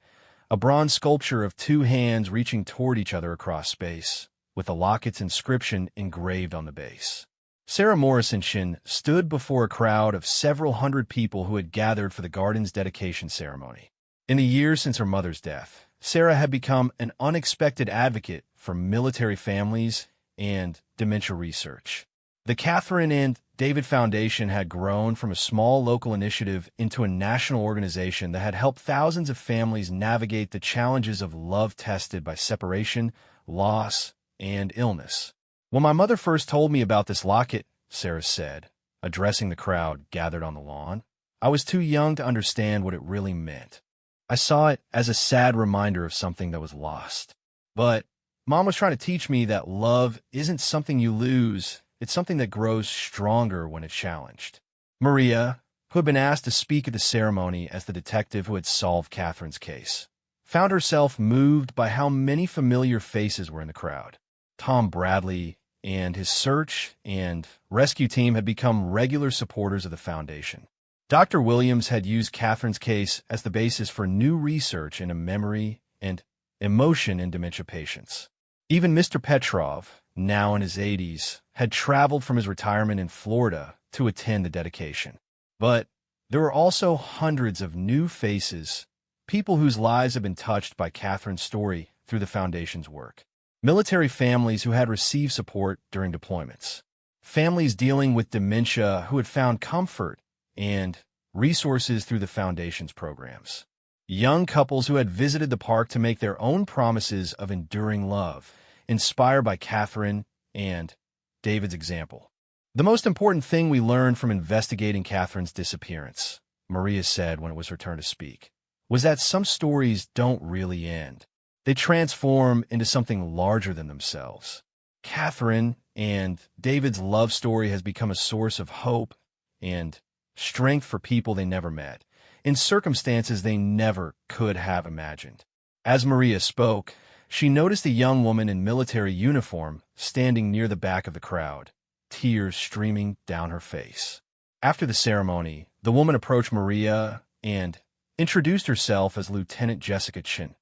a bronze sculpture of two hands reaching toward each other across space, with the locket's inscription engraved on the base. Sarah Morrisonson stood before a crowd of several hundred people who had gathered for the garden's dedication ceremony. In the years since her mother's death, Sarah had become an unexpected advocate for military families and dementia research. The Catherine and David Foundation had grown from a small local initiative into a national organization that had helped thousands of families navigate the challenges of love tested by separation, loss, and illness. "When my mother first told me about this locket," Sarah said, addressing the crowd gathered on the lawn, "I was too young to understand what it really meant. I saw it as a sad reminder of something that was lost. But Mom was trying to teach me that love isn't something you lose, it's something that grows stronger when it's challenged." Maria, who had been asked to speak at the ceremony as the detective who had solved Catherine's case, found herself moved by how many familiar faces were in the crowd. Tom Bradley and his search and rescue team had become regular supporters of the foundation. Dr. Williams had used Catherine's case as the basis for new research into memory and emotion in dementia patients. Even Mr. Petrov, now in his 80s, had traveled from his retirement in Florida to attend the dedication. But there were also hundreds of new faces, people whose lives had been touched by Catherine's story through the foundation's work. Military families who had received support during deployments. Families dealing with dementia who had found comfort and resources through the foundation's programs. Young couples who had visited the park to make their own promises of enduring love, inspired by Catherine and David's example. "The most important thing we learned from investigating Catherine's disappearance," Maria said when it was her turn to speak, "was that some stories don't really end. They transform into something larger than themselves. Catherine and David's love story has become a source of hope and strength for people they never met, in circumstances they never could have imagined." As Maria spoke, she noticed a young woman in military uniform standing near the back of the crowd, tears streaming down her face. After the ceremony, the woman approached Maria and introduced herself as Lieutenant Jessica Chin.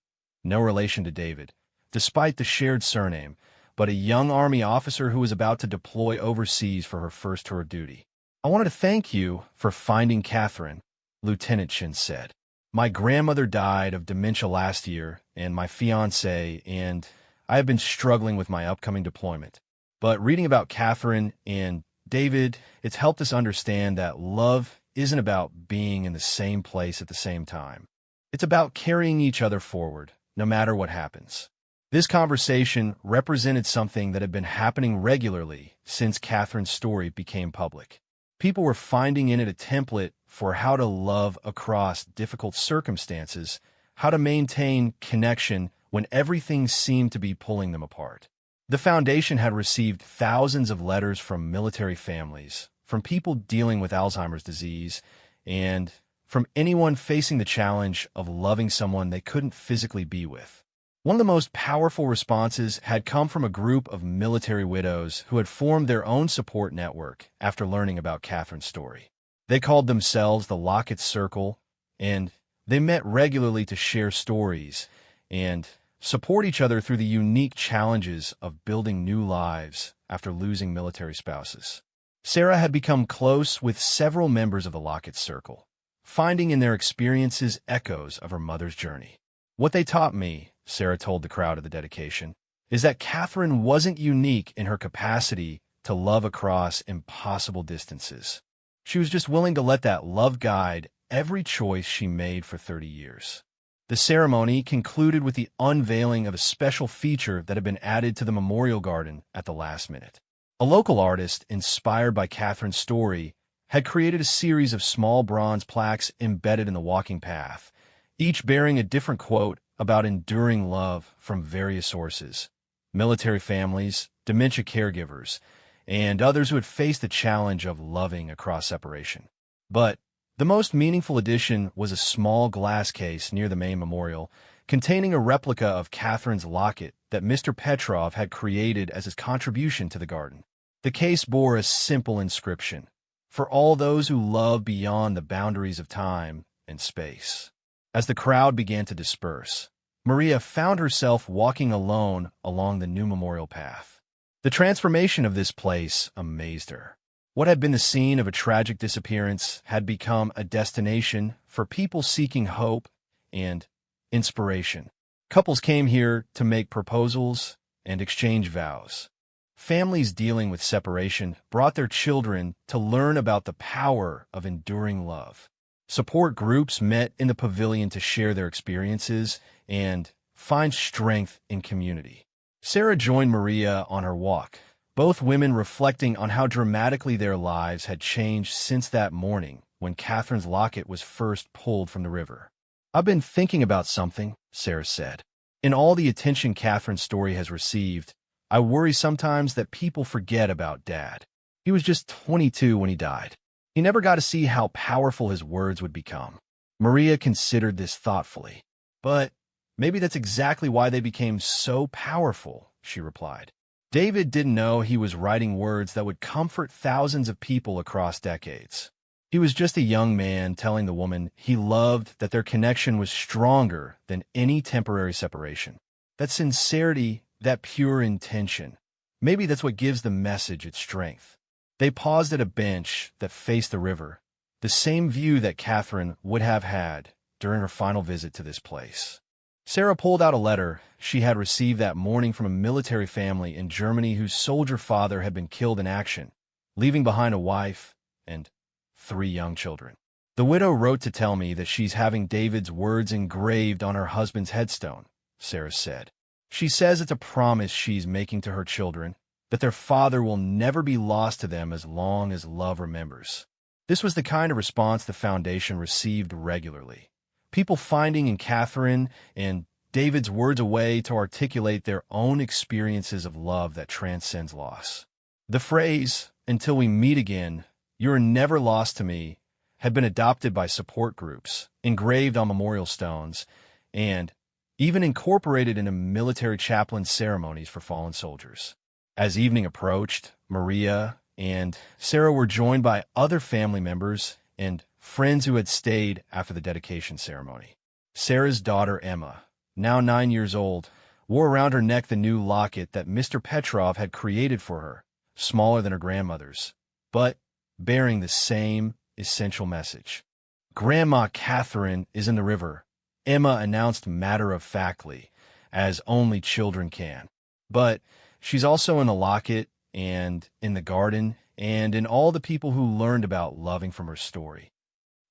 No relation to David, despite the shared surname, but a young Army officer who was about to deploy overseas for her first tour of duty. "I wanted to thank you for finding Catherine," Lieutenant Chin said. "My grandmother died of dementia last year, and my fiancé, and I have been struggling with my upcoming deployment. But reading about Catherine and David, it's helped us understand that love isn't about being in the same place at the same time. It's about carrying each other forward, no matter what happens." This conversation represented something that had been happening regularly since Catherine's story became public. People were finding in it a template for how to love across difficult circumstances, how to maintain connection when everything seemed to be pulling them apart. The foundation had received thousands of letters from military families, from people dealing with Alzheimer's disease, and from anyone facing the challenge of loving someone they couldn't physically be with. One of the most powerful responses had come from a group of military widows who had formed their own support network after learning about Catherine's story. They called themselves the Locket Circle, and they met regularly to share stories and support each other through the unique challenges of building new lives after losing military spouses. Sarah had become close with several members of the Locket Circle, finding in their experiences echoes of her mother's journey. "What they taught me," Sarah told the crowd at the dedication, "is that Catherine wasn't unique in her capacity to love across impossible distances. She was just willing to let that love guide every choice she made for 30 years. The ceremony concluded with the unveiling of a special feature that had been added to the memorial garden at the last minute. A local artist, inspired by Catherine's story, had created a series of small bronze plaques embedded in the walking path, each bearing a different quote about enduring love from various sources: military families, dementia caregivers, and others who had faced the challenge of loving across separation. But the most meaningful addition was a small glass case near the main memorial, containing a replica of Catherine's locket that Mr. Petrov had created as his contribution to the garden. The case bore a simple inscription: "For all those who love beyond the boundaries of time and space." As the crowd began to disperse, Maria found herself walking alone along the new memorial path. The transformation of this place amazed her. What had been the scene of a tragic disappearance had become a destination for people seeking hope and inspiration. Couples came here to make proposals and exchange vows. Families dealing with separation brought their children to learn about the power of enduring love. Support groups met in the pavilion to share their experiences and find strength in community. Sarah joined Maria on her walk, both women reflecting on how dramatically their lives had changed since that morning when Catherine's locket was first pulled from the river. "I've been thinking about something," Sarah said. "In all the attention Catherine's story has received, I worry sometimes that people forget about Dad. He was just 22 when he died. He never got to see how powerful his words would become." Maria considered this thoughtfully. "But maybe that's exactly why they became so powerful," she replied. "David didn't know he was writing words that would comfort thousands of people across decades. He was just a young man telling the woman he loved that their connection was stronger than any temporary separation. That sincerity, that pure intention, maybe that's what gives the message its strength." They paused at a bench that faced the river, the same view that Catherine would have had during her final visit to this place. Sarah pulled out a letter she had received that morning from a military family in Germany whose soldier father had been killed in action, leaving behind a wife and 3 young children. "The widow wrote to tell me that she's having David's words engraved on her husband's headstone," Sarah said. "She says it's a promise she's making to her children, that their father will never be lost to them as long as love remembers." This was the kind of response the Foundation received regularly. People finding in Catherine and David's words a way to articulate their own experiences of love that transcends loss. The phrase, "until we meet again, you're never lost to me," had been adopted by support groups, engraved on memorial stones, and even incorporated into military chaplain ceremonies for fallen soldiers. As evening approached, Maria and Sarah were joined by other family members and friends who had stayed after the dedication ceremony. Sarah's daughter Emma, now 9 years old, wore around her neck the new locket that Mr. Petrov had created for her, smaller than her grandmother's, but bearing the same essential message. "Grandma Catherine is in the river," Emma announced matter-of-factly, as only children can. "But she's also in the locket and in the garden and in all the people who learned about loving from her story."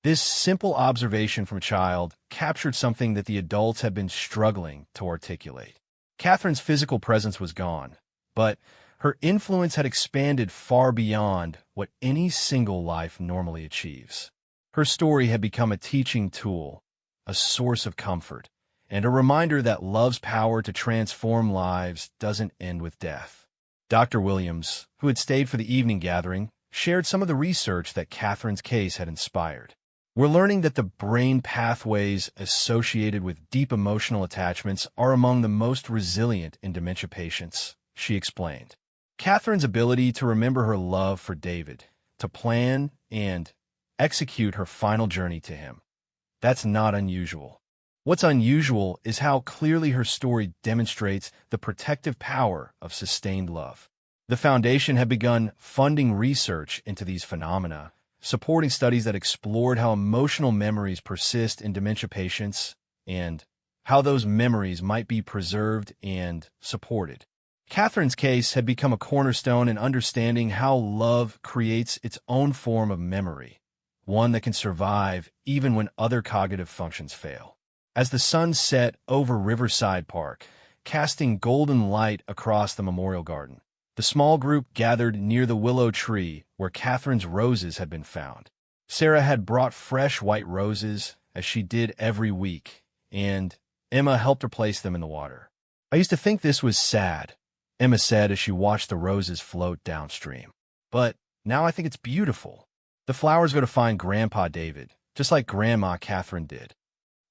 This simple observation from a child captured something that the adults had been struggling to articulate. Catherine's physical presence was gone, but her influence had expanded far beyond what any single life normally achieves. Her story had become a teaching tool, a source of comfort, and a reminder that love's power to transform lives doesn't end with death. Dr. Williams, who had stayed for the evening gathering, shared some of the research that Catherine's case had inspired. "We're learning that the brain pathways associated with deep emotional attachments are among the most resilient in dementia patients," she explained. Catherine's ability to remember her love for David, to plan and execute her final journey to him, that's not unusual. What's unusual is how clearly her story demonstrates the protective power of sustained love. The Foundation had begun funding research into these phenomena, supporting studies that explored how emotional memories persist in dementia patients and how those memories might be preserved and supported. Catherine's case had become a cornerstone in understanding how love creates its own form of memory, one that can survive even when other cognitive functions fail. As the sun set over Riverside Park, casting golden light across the memorial garden, the small group gathered near the willow tree where Catherine's roses had been found. Sarah had brought fresh white roses, as she did every week, and Emma helped her place them in the water. "I used to think this was sad," Emma said as she watched the roses float downstream. "But now I think it's beautiful. The flowers go to find Grandpa David, just like Grandma Catherine did."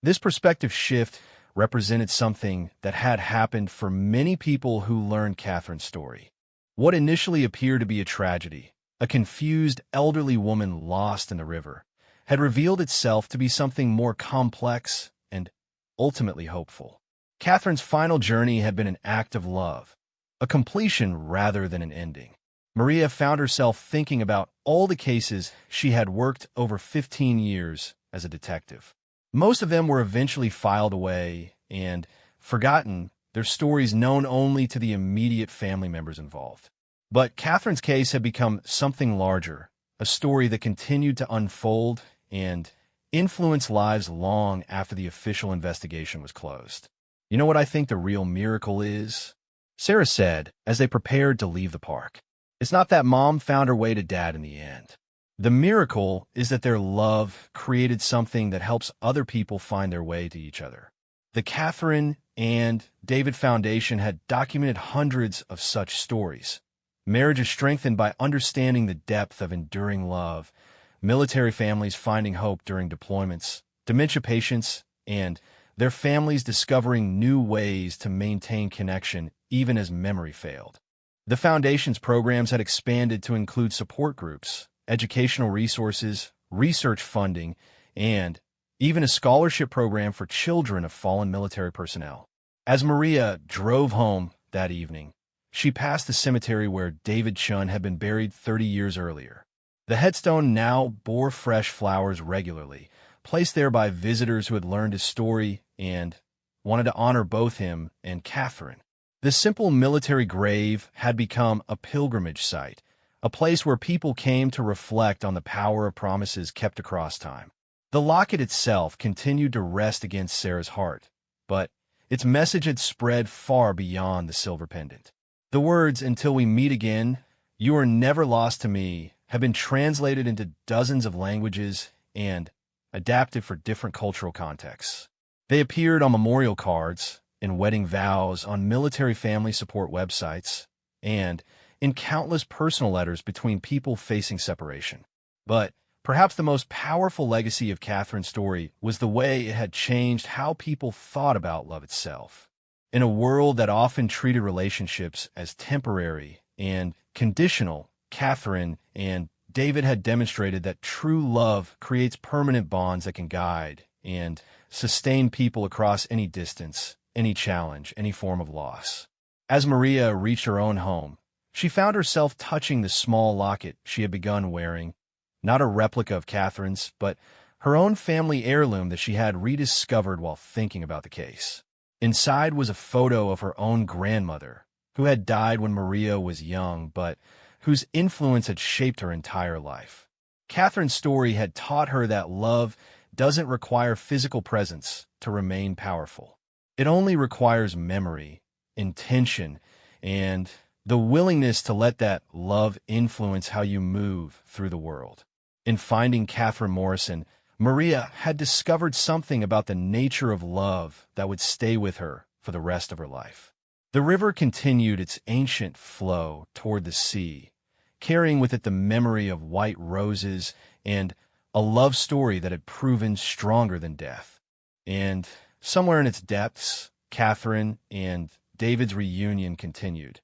This perspective shift represented something that had happened for many people who learned Catherine's story. What initially appeared to be a tragedy, a confused elderly woman lost in the river, had revealed itself to be something more complex and ultimately hopeful. Catherine's final journey had been an act of love, a completion rather than an ending. Maria found herself thinking about all the cases she had worked over 15 years as a detective. Most of them were eventually filed away and forgotten, their stories known only to the immediate family members involved. But Catherine's case had become something larger, a story that continued to unfold and influence lives long after the official investigation was closed. You know what I think the real miracle is? Sarah said as they prepared to leave the park. It's not that Mom found her way to Dad in the end. The miracle is that their love created something that helps other people find their way to each other. The Catherine and David Foundation had documented hundreds of such stories. Marriage is strengthened by understanding the depth of enduring love, military families finding hope during deployments, dementia patients, and their families discovering new ways to maintain connection even as memory failed. The Foundation's programs had expanded to include support groups, educational resources, research funding, and even a scholarship program for children of fallen military personnel. As Maria drove home that evening, she passed the cemetery where David Chun had been buried 30 years earlier. The headstone now bore fresh flowers regularly, placed there by visitors who had learned his story and wanted to honor both him and Catherine. The simple military grave had become a pilgrimage site, a place where people came to reflect on the power of promises kept across time. The locket itself continued to rest against Sarah's heart, but its message had spread far beyond the silver pendant. The words, "Until we meet again, you are never lost to me," have been translated into dozens of languages and adapted for different cultural contexts. They appeared on memorial cards, in wedding vows, on military family support websites, and in countless personal letters between people facing separation. But perhaps the most powerful legacy of Catherine's story was the way it had changed how people thought about love itself. In a world that often treated relationships as temporary and conditional, Catherine and David had demonstrated that true love creates permanent bonds that can guide and sustain people across any distance, any challenge, any form of loss. As Maria reached her own home, she found herself touching the small locket she had begun wearing, not a replica of Catherine's, but her own family heirloom that she had rediscovered while thinking about the case. Inside was a photo of her own grandmother, who had died when Maria was young, but whose influence had shaped her entire life. Catherine's story had taught her that love doesn't require physical presence to remain powerful. It only requires memory, intention, and the willingness to let that love influence how you move through the world. In finding Catherine Morrison, Maria had discovered something about the nature of love that would stay with her for the rest of her life. The river continued its ancient flow toward the sea, carrying with it the memory of white roses and a love story that had proven stronger than death. And somewhere in its depths, Catherine and David's reunion continued.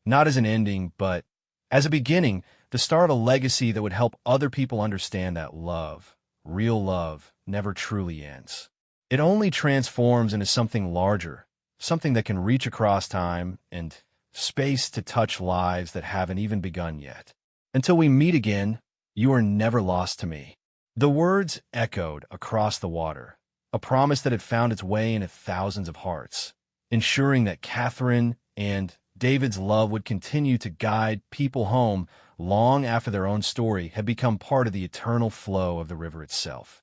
Not as an ending, but as a beginning, the start of a legacy that would help other people understand that love, real love, never truly ends. It only transforms into something larger, something that can reach across time and space to touch lives that haven't even begun yet. Until we meet again, you are never lost to me. The words echoed across the water, a promise that had found its way into thousands of hearts, ensuring that Catherine and David's love would continue to guide people home long after their own story had become part of the eternal flow of the river itself.